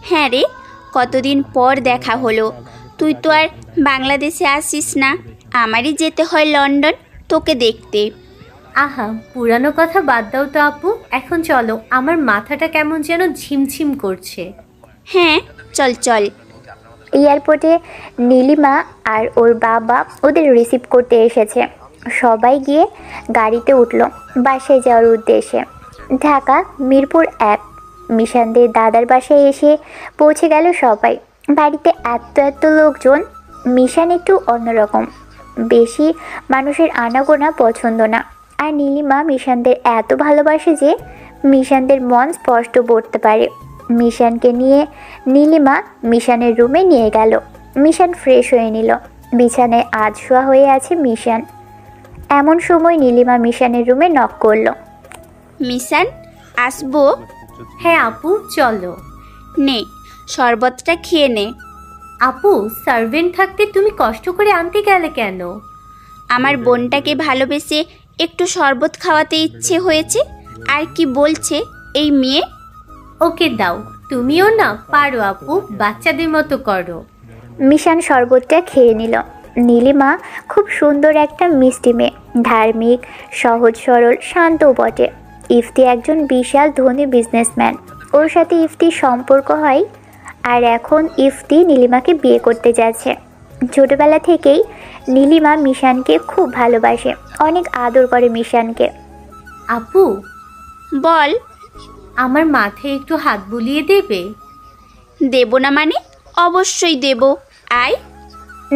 হ্যাঁ রে, কতদিন পর দেখা হলো। তুই তো আর বাংলাদেশে আসিস না, আমারই যেতে হয় লন্ডন তোকে দেখতে। আহা, পুরানো কথা বাদ দাও তো আপু, এখন চলো। আমার মাথাটা কেমন যেন ঝিমঝিম করছে। হ্যাঁ চল চল। এয়ারপোর্টে নীলিমা আর ওর বাবা ওদের রিসিভ করতে এসেছে। সবাই গিয়ে গাড়িতে উঠল বাসায় যাওয়ার উদ্দেশ্যে। ঢাকা মিরপুর 1 মিশানদের দাদার বাসায় এসে পৌঁছে গেল সবাই। বাড়িতে এত লোকজন। মিশান একটু অন্যরকম, বেশি মানুষের আনাগোনা পছন্দ না। আর নীলিমা মিশানদের এত ভালোবাসে যে মিশানদের মন স্পষ্ট পড়তে পারে। মিশানকে নিয়ে নীলিমা মিশানের রুমে নিয়ে গেল। মিশান ফ্রেশ হয়ে নিল। বিছানায় আধশোয়া হয়ে আছে মিশান। এমন সময় নীলিমা মিশানের রুমে নক করলো। মিশান, আসবো? হ্যাঁ আপু, চলো। নে, শরবতটা খেয়ে নে। আপু, সার্ভেন্ট থাকতে তুমি কষ্ট করে আনতে গেলে কেন? আমার বোনটাকে ভালোবেসে একটু শরবত খাওয়াতে ইচ্ছে হয়েছে। আর কি বলছে এই মেয়ে? ওকে দাও, তুমিও না পারো আপু, বাচ্চাদের মতো করো। মিশান শরবতটা খেয়ে নিল। নীলিমা খুব সুন্দর একটা মিষ্টি মেয়ে, ধার্মিক, সহজ সরল, শান্তও বটে। ইফতি একজন বিশাল ধনী বিজনেসম্যান। ওর সাথে ইফতির সম্পর্ক হয়, আর এখন ইফতি নীলিমাকে বিয়ে করতে যাচ্ছে। ছোটবেলা থেকেই নীলিমা মিশানকে খুব ভালোবাসে, অনেক আদর করে মিশানকে। আপু, বল। আমার মাথায় একটু হাত বুলিয়ে দেবে? দেব না মানে? অবশ্যই দেব, আয়।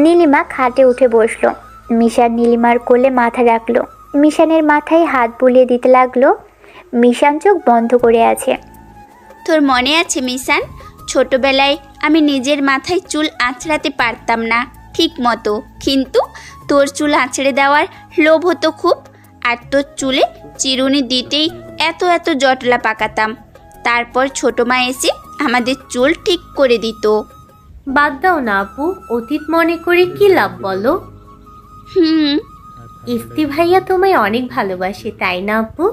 নীলিমা খাটে উঠে বসলো। মিশান নীলিমার কোলে মাথা রাখলো, মিশানের মাথায় হাত বুলিয়ে দিতে লাগলো। মিশান চোখ বন্ধ করে আছে। তোর মনে আছে মিশান, ছোটবেলায় আমি নিজের মাথায় চুল আঁচড়াতে পারতাম না ঠিক মতো, কিন্তু তোর চুল আঁচড়ে দেওয়ার লোভ হতো খুব, আর তোর চুলে চিরুনি দিতেই এত এত জটলা পাকাতাম। তারপর ছোট মা এসে আমাদের চুল ঠিক করে দিত। বাদ দাও না আপু, অতীত মনে করে কি লাভ বলো? ইফতি ভাইয়া তোমায় অনেক ভালোবাসে, তাই না আপু?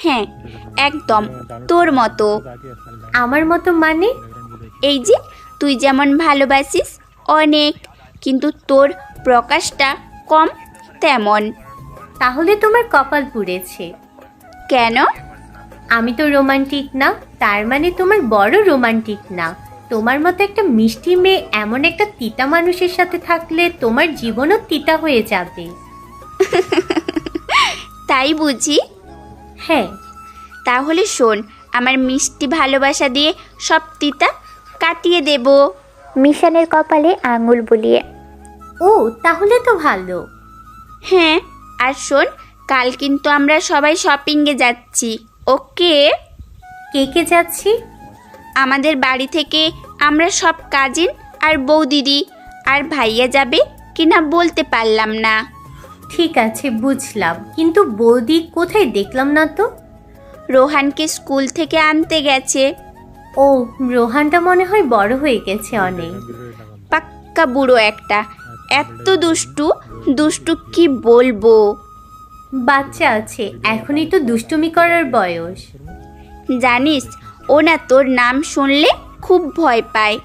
হ্যাঁ, একদম তোর মতো। আমার মতো মানে? এই যে তুই যেমন ভালোবাসিস অনেক, কিন্তু তোর প্রকাশটা কম তেমন। তাহলে তোমার কপাল পুড়েছে। কেন? আমি তো রোমান্টিক না, তার মানে তোমার বড় রোমান্টিক না। তোমার মতো একটা মিষ্টি মেয়ে এমন একটা তিতা মানুষের সাথে থাকলে তোমার জীবনও তিতা হয়ে যাবে। তাই বুঝি? হ্যাঁ। তাহলে শোন, আমার মিষ্টি ভালোবাসা দিয়ে সব তিতা কাটিয়ে দেব। মিশানের কপালে আঙুল বুলিয়ে। ও, তাহলে তো ভালো। হ্যাঁ, আর শোন, কাল কিন্তু আমরা সবাই শপিংয়ে যাচ্ছি, ওকে? কে কে যাচ্ছি? আমাদের বাড়ি থেকে আমরা সব কাজিন আর বৌদিদি, আর ভাইয়া যাবে কিনা বলতে পারলাম না। ঠিক আছে, বুঝলাম, কিন্তু বৌদি কোথায় দেখলাম না তো? রোহানকে স্কুল থেকে আনতে গেছে। ও, রোহানটা মনে হয় বড় হয়ে গেছে অনেক। পাক্কা বুড়ো একটা, এত দুষ্টু দুষ্টু কি বলবো। বাচ্চা আছে, এখনই তো দুষ্টুমি করার বয়স। জানিস, ও না তোর নাম শুনলে খুব ভয় পায়।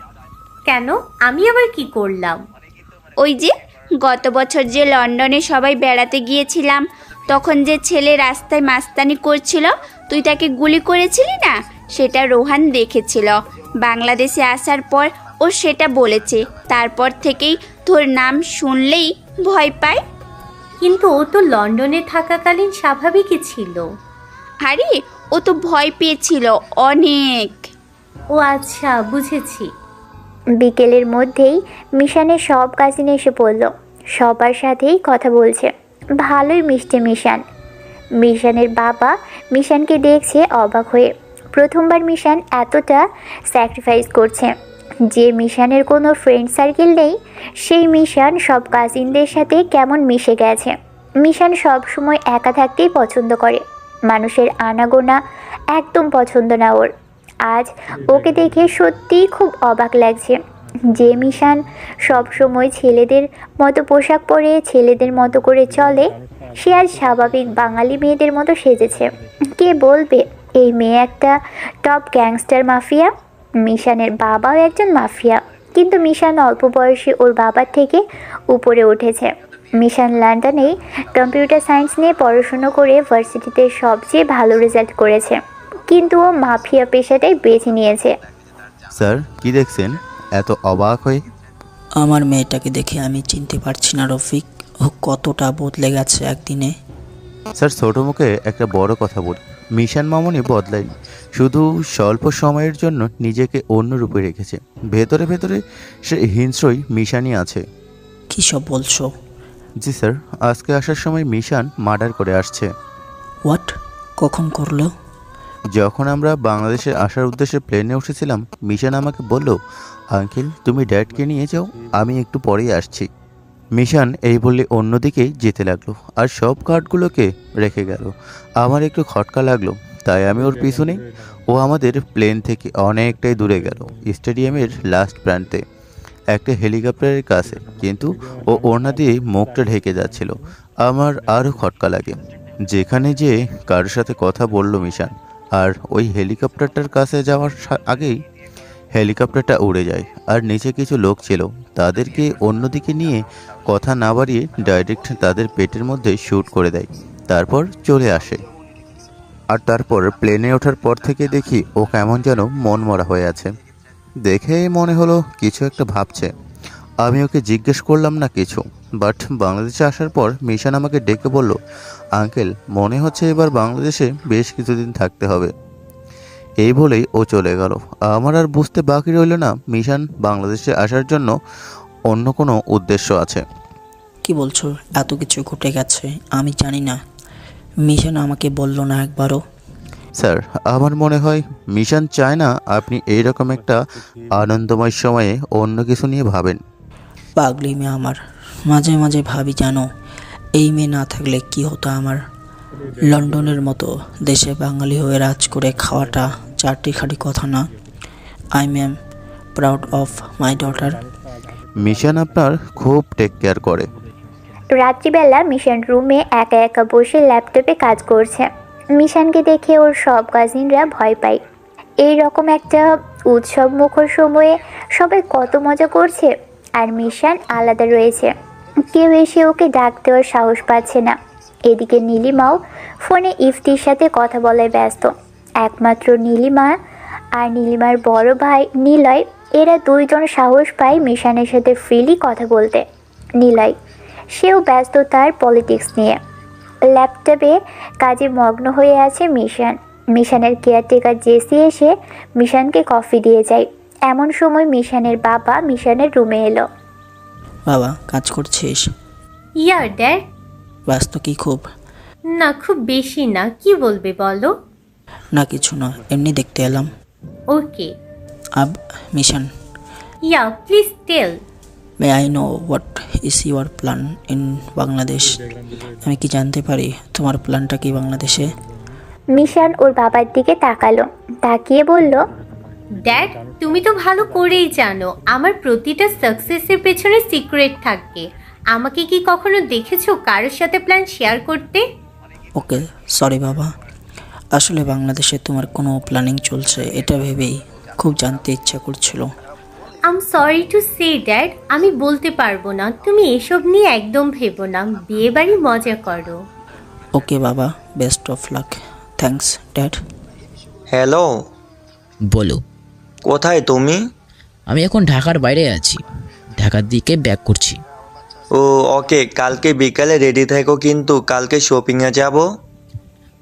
কেন? আমি আবার কি করলাম? ওই যে গত বছর যে লন্ডনে সবাই বেড়াতে গিয়েছিলাম, তখন যে ছেলে রাস্তায় মাস্তানি করছিল, তুই তাকে গুলি করেছিলি না, সেটা রোহান দেখেছিল। বাংলাদেশে আসার পর ও সেটা বলেছে, তারপর থেকেই তোর নাম শুনলেই ভয় পায়। কিন্তু ও তো লন্ডনে থাকাকালীন স্বাভাবিকই ছিল। আরে ও তো ভয় পেয়েছিল অনেক। ও আচ্ছা, বুঝেছি। বিকেলের মধ্যেই মিশানের সব কাজিন এসে পড়ল, সবার সাথেই কথা বলছে। ভালোই মিষ্টি মিশান। মিশানের বাবা মিশানকে দেখছে অবাক হয়ে। প্রথমবার মিশান এতটা স্যাক্রিফাইস করছে। যে মিশানের কোনো ফ্রেন্ড সার্কেল নেই, সেই মিশান সব কাজিনদের সাথে কেমন মিশে গেছে। মিশান সব সময় একা থাকতেই পছন্দ করে, মানুষের আনাগোনা একদম পছন্দ না ওর। আজ ওকে দেখে সত্যিই খুব অবাক লাগছে। যে মিশান সব সময় ছেলেদের মতো পোশাক পরে ছেলেদের মতো করে চলে, সে আজ স্বাভাবিক বাঙালি মেয়েদের মতো সেজেছে। কে বলবে এই মেয়ে একটা টপ গ্যাংস্টার মাফিয়া? মিশানের বাবাও একজন মাফিয়া, কিন্তু মিশান অল্প বয়সে ওর বাবার থেকে উপরে উঠেছে। মিশান লন্ডনেই কম্পিউটার সায়েন্স নিয়ে পড়াশুনো করে ভার্সিটিতে সবচেয়ে ভালো রেজাল্ট করেছে, কিন্তু ও মাফিয়া পেশাটাই বেছে নিয়েছে। স্যার, কি দেখছেন এত অবাক হয়ে? আমার মেয়েটাকে দেখে আমি চিনতে পারছি না রফিক, ও কতটা বদলে গেছে একদিনে। স্যার, ছোট মুখে একটা বড় কথা বলি, মিশন মামনি বদলায়নি, শুধু স্বল্প সময়ের জন্য নিজেকে অন্য রূপে রেখেছে। ভেতরে ভেতরে সে হিংস্রই মিশানই আছে। কী সব বলছো? জি স্যার, আজকে আসার সময় মিশান মার্ডার করে আসছে। হোয়াট? কখন করলো? যখন আমরা বাংলাদেশে আসার উদ্দেশ্যে প্লেনে উঠেছিলাম, মিশান আমাকে বলল, আঙ্কেল তুমি ড্যাডকে নিয়ে যাও, আমি একটু পরেই আসছি। মিশান এই বললে অন্যদিকেই যেতে লাগলো আর সব কার্ডগুলোকে রেখে গেল। আমার একটু খটকা লাগলো, তাই আমি ওর পিছনে। ও আমাদের প্লেন থেকে অনেকটাই দূরে গেল, স্টেডিয়ামের লাস্ট প্রান্তে একটা হেলিকপ্টারের কাছে, কিন্তু ও ওড়না দিয়ে মুখটা ঢেকে যাচ্ছিল। আমার আরও খটকা লাগে। যেখানে যে কারোর সাথে কথা বলল মিশান, আর ওই হেলিকপ্টারটার কাছে যাওয়ার আগেই হেলিকপ্টারটা উড়ে যায়, আর নিচে কিছু লোক ছিল, তাদেরকে অন্যদিকে নিয়ে কথা না বাড়িয়ে ডাইরেক্ট তাদের পেটের মধ্যে শ্যুট করে দেয়, তারপর চলে আসে। আর তারপর প্লেনে ওঠার পর থেকে দেখি ও কেমন যেন মনমরা হয়ে আছে। দেখে মনে হলো কিছু একটা ভাবছে। আমি ওকে জিজ্ঞেস করলাম না কিছু, বাট বাংলাদেশে আসার পর মিশন আমাকে ডেকে বলল, আঙ্কেল মনে হচ্ছে এবার বাংলাদেশে বেশ কিছুদিন থাকতে হবে। এই বলেই ও চলে গেল। আমার আর বুঝতে বাকি রইল না মিশন বাংলাদেশে আসার জন্য অন্য কোনো উদ্দেশ্য আছে। কি বলছো? এত কিছু ঘটে গেছে আমি জানি না। মিশন আমাকে বলল না একবারও। স্যার, আমার মনে হয় মিশন চায় না আপনি এইরকম একটা আনন্দময় সময়ে অন্য কিছু নিয়ে ভাবেন। পাগলি মেয়ে আমার। মাঝে মাঝে ভাবি জানো, এই মেয়ে না থাকলে কি হতো আমার। লন্ডনের মতো দেশে বাঙালি হয়ে রাজ করে খাওয়াটা চারটি খাটি কথা না। I am proud of my daughter. Mission আপনার খুব টেক কেয়ার করে। রাত্রিবেলা মিশন রুমে একা একা বসে ল্যাপটপে কাজ করছে। মিশনকে দেখে ওর সব কাজিনরা ভয় পায়। এই রকম একটা উৎসব মুখর সময়ে সবাই কত মজা করছে, আর মিশন আলাদা রয়েছে। কেউ এসে ওকে ডাক দেওয়ার সাহস পাচ্ছে না। এদিকে নীলিমাও ফোনে ইফতির সাথে কথা বলায় ব্যস্ত। একমাত্র নীলিমা আর নীলিমার বড় ভাই নিলয়, এরা দুইজন সাহস পায় মিশনের সাথে ফ্রিলি কথা বলতে। নিলয় সেও ব্যস্ত তার পলিটিক্স নিয়ে। ল্যাপটপে কাজে মগ্ন হয়ে আছে মিশন। মিশনের কেয়ারটেকার জেসি এসে মিশনকে কফি দিয়ে যায়। এমন সময় মিশনের বাবা মিশনের রুমে এলো। বাবা, কাজ করছিস? ইয়ার ড্যাড। ব্যস্ত কি খুব? না, খুব বেশি না। কি বলবে বলো? না কিছু না, এমনি দেখতে এলাম। Okay. Mishan, yeah please tell. May I know what is your plan in Bangladesh? আমি কি জানতে পারি তোমার প্ল্যানটা কি বাংলাদেশে? মিশন ওর বাবার দিকে তাকালো, তাকিয়ে বলল, ড্যাড তুমি তো ভালো করেই জানো আমার প্রতিটা সাকসেসের পেছনে সিক্রেট থাকে। আমাকে কি কখনো দেখেছো কারোর সাথে প্ল্যান শেয়ার করতে? ওকে সরি বাবা, আসলে বাংলাদেশে তোমার কোনো প্ল্যানিং চলছে এটা ভেবেই খুব জানতে ইচ্ছা করছিল। I am sorry to say dad, আমি বলতে পারবো না। তুমি এসব নিয়ে একদম ভেবো না, বিয়ে বাড়ি মজা করো। ওকে বাবা, best of luck. Thanks dad. Hello, বলো। কোথায় তুমি? আমি এখন ঢাকার বাইরে আছি, ঢাকার দিকে ব্যাক করছি। ও ওকে, কালকে বিকালে রেডি থেকো কিন্তু কালকে শপিংয়ে যাব।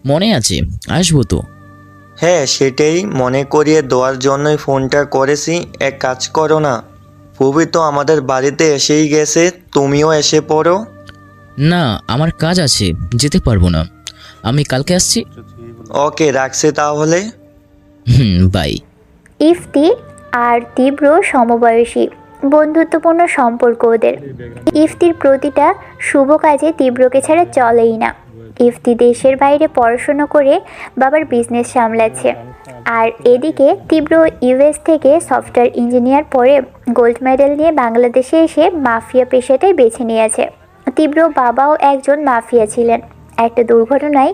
মনে আছে, আসবো তো। হ্যাঁ সেটাই মনে করিয়ে দেওয়ার জন্যই ফোনটা করেছি। এক কাজ করো না, ফুবি তো আমাদের বাড়িতে এসেই গেছে, তুমিও এসে পড়ো। না, আমার কাজ আছে, যেতে পারবো না। আমি কালকে আসছি। ওকে রাখছি তাহলে। বাই। ইফতি আর তীব্র সমবয়সী, বন্ধুত্বপূর্ণ সম্পর্ক ওদের। ইফতির প্রতিটা শুভ কাজে তীব্রকে ছাড়া চলেই না। ইফতি দেশের বাইরে পড়াশোনা করে বাবার বিজনেস সামলাচ্ছে, আর এদিকে তীব্র ইউএস থেকে সফটওয়্যার ইঞ্জিনিয়ার পড়ে গোল্ড মেডেল নিয়ে বাংলাদেশে এসে মাফিয়া পেশাটাই বেছে নিয়েছে। তীব্র বাবাও একজন মাফিয়া ছিলেন, একটা দুর্ঘটনায়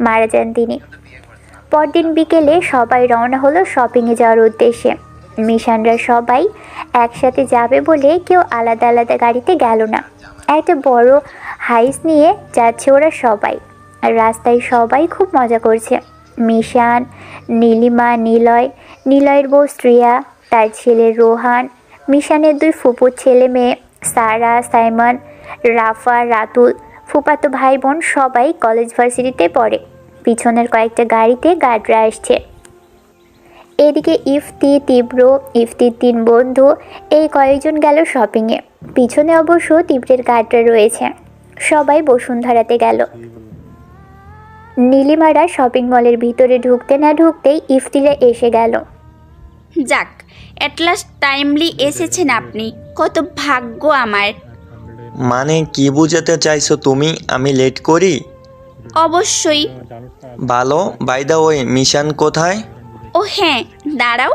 মারা যান তিনি। পরদিন বিকেলে সবাই রওনা হলো শপিংয়ে যাওয়ার উদ্দেশ্যে। মিশনরা সবাই একসাথে যাবে বলে কেউ আলাদা আলাদা গাড়িতে গেল না। একটা বড় হাইস নিয়ে যাচ্ছে ওরা সবাই, আর রাস্তায় সবাই খুব মজা করছে। মিশন, নীলিমা, নিলয়ের বউ শ্রিয়া, তার ছেলে রোহান, মিশনের দুই ফুপুর ছেলে মেয়ে সারা, সাইমন, রাফা, রাতুল, ফুপাতো ভাই বোন সবাই কলেজ ভার্সিটিতে পড়ে। পিছনের কয়েকটা গাড়িতে গার্ডরা আসছে। এদিকে ইফতি, তীব্র, ইফতির 3 বন্ধু এই কয়েকজন গেল শপিংয়ে। পিছনে অবশ্য তীব্রের গার্ডরা রয়েছে। সবাই বসুন্ধরাতে গেল। নীলিমারা শপিং মলের ভিতরে ঢুকতে না ঢুকতেই ইফতিরা এসে গেল। যাক, অ্যাট লাস্ট টাইমলি এসেছেন আপনি, কত ভাগ্য আমার। মানে কি বুঝাতে চাইছো তুমি, আমি লেট করি? অবশ্যই। ভালো। বাই দা ওয়ে, মিশন কোথায়? ও হ্যাঁ, দাঁড়াও,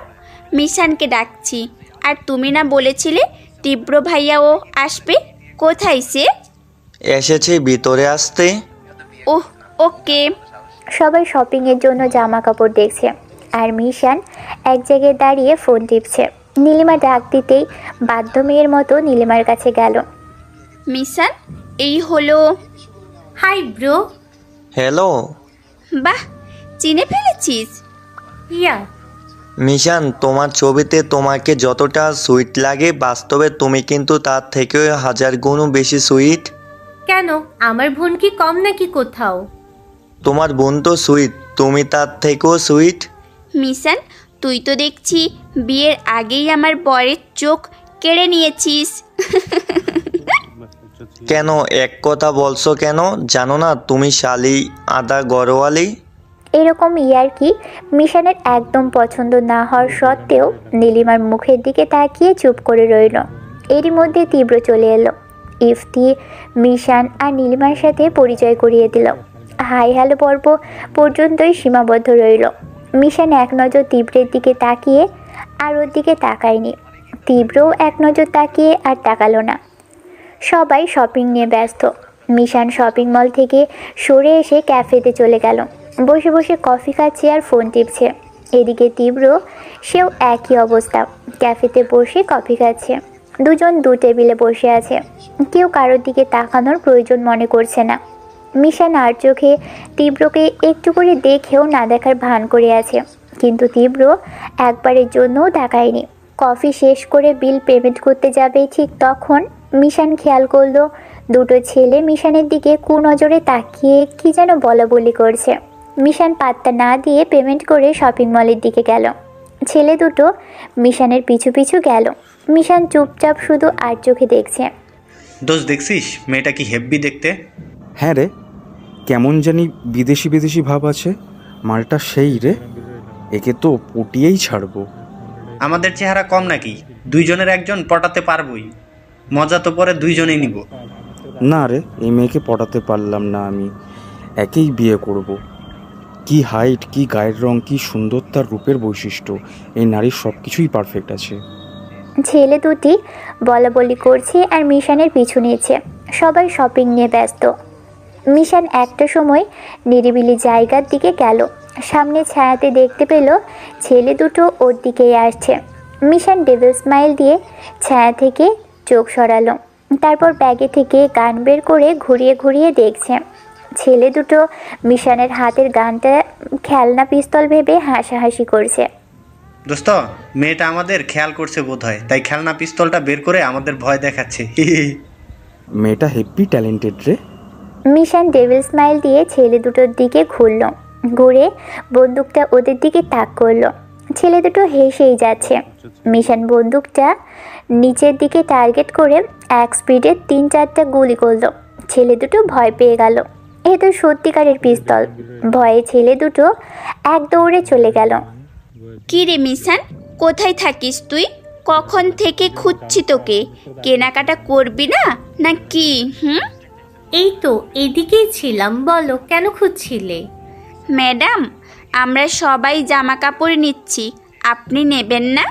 মিশানকে ডাকছি। আর তুমি না বলেছিলে তীব্র ভাইয়াও আসবে? কোথায় সে? এসেছে ভিতরে আসতে। ওহ ওকে। সবাই শপিংয়ের জন্য জামা কাপড় দেখছে, আর মিশন এক জায়গায় দাঁড়িয়ে ফোন টিপছে। নীলিমা ডাক দিতেই বাধ্য মেয়ের মতো নীলিমার কাছে গেল। মিশান, এই হলো। Hi bro. হ্যালো। বাহ, চিনে ফেলেছিস? ইয়া। মিশান, তোমার ছবিতে তোমাকে যতটা সুইট লাগে বাস্তবে তুমি কিন্তু তার থেকেও 1000 গুণ বেশি সুইট। কেন, আমার বোন কি কম নাকি কোথাও? তোমার বোন তো সুইট, তুমি তার থেকেও সুইট। মিশান, তুই তো দেখছি বিয়ের আগেই আমার বরের চোখ কেড়ে নিয়েছিস। কেন এক কথা বলছো কেন? জানো না তুমি শালি আদা গরওয়ালি? এরকম ইয়ার্কি মিশানের একদম পছন্দ না হওয়ার সত্ত্বেও নীলিমার মুখের দিকে তাকিয়ে চুপ করে রইল। এরই মধ্যে তীব্র চলে এলো। ইফতি, মিশান আর নীলিমার সাথে পরিচয় করিয়ে দিল। হাই হ্যালো পর্ব পর্যন্তই সীমাবদ্ধ রইল। মিশান এক নজর তীব্রের দিকে তাকিয়ে আর ওর দিকে তাকায়নি। তীব্রও এক নজর তাকিয়ে আর তাকালো না। সবাই শপিং নিয়ে ব্যস্ত। মিশান শপিং মল থেকে সরে এসে ক্যাফেতে চলে গেল। বসে বসে কফি খাচ্ছে আর ফোন টিপছে। এদিকে তীব্র, সেও একই অবস্থা, ক্যাফেতে বসে কফি খাচ্ছে। দুজন দু টেবিলে বসে আছে, কেউ কারোর দিকে তাকানোর প্রয়োজন মনে করছে না। মিশান আর চোখে তীব্রকে একটু করে দেখেও না দেখার ভান করে আছে, কিন্তু তীব্র একবারের জন্যও তাকায়নি। কফি শেষ করে বিল পেমেন্ট করতে যাবে ঠিক তখন মিশান খেয়াল করলো দুটো ছেলে মিশানের দিকে কুনজরে তাকিয়ে কি যেন বলাবলি করছে। মিশান পাত্তা না দিয়ে পেমেন্ট করে শপিং মলের দিকে গেল। ছেলে দুটো মিশানের পিছু পিছু গেল। মিশান চুপচাপ শুধু আর চোখে দেখছে। দোষ দেখছিস মেয়েটা কি হেব্বি দেখতে? হ্যাঁ রে, কেমন জানি বিদেশি বিদেশি ভাব আছে। মালটা সেই রে, একে তো পটিয়েই ছাড়বো। আমাদের চেহারা কম নাকি? দুইজনের একজন পটাতে পারবই। মজা তো পরে দুইজনেই নিব। না রে, এই মেয়েকে পটাতে পারলাম না আমি, একেই বিয়ে করব। কি হাইট, কি গায়ের রং, কি সুন্দর তার রূপের বৈশিষ্ট্য, এই নারীর সব কিছুই পারফেক্ট আছে। ছেলে দুটি বলাবলি করছে আর মিশানের পিছু নিয়েছে। সবাই শপিং নিয়ে ব্যস্ত। মিশান একটা সময় নিরিবিলি জায়গার দিকে গেল। সামনে ছায়াতে দেখতে পেল ছেলে দুটো ওর দিকেই আসছে। মিশান ডেভিল স্মাইল দিয়ে ছায়া থেকে চোখ সরালো। তারপর ব্যাগে থেকে গান বের করে ঘুরিয়ে ঘুরিয়ে দেখছে। ছেলে দুটো মিশানের হাতের গানটা খেলনা পিস্তল ভেবে হাসাহাসি করছে। দোস্ত, মেয়েটা আমাদের খেয়াল করছে বোধহয়, তাই খেলনা পিস্তলটা বের করে আমাদের ভয় দেখাচ্ছে। মেয়েটা হেব্বি ট্যালেন্টেড রে। মিশান ডেভিল স্মাইল দিয়ে ছেলে দুটোর দিকে ঘুরল, ঘুরে বন্দুকটা ওদের দিকে তাক করলো। ছেলে দুটো হেসেই যাচ্ছে। মিশান বন্দুকটা নিচের দিকে টার্গেট করে এক স্পিডে 3-4টা গুলি করলো। ছেলে দুটো ভয় পেয়ে গেল। এ তো সত্যিকারের পিস্তল। ভয়ে ছেলে দুটো এক দৌড়ে চলে গেল। কি রে মিশান, কোথায় থাকিস তুই? কখন থেকে খুঁজছি তোকে। কেনাকাটা করবি না নাকি? এই তো এদিকেই ছিলাম, বলো কেন খুঁজছিলে? ম্যাডাম, আমরা সবাই জামা কাপড় নিচ্ছি, আপনি নেবেন না?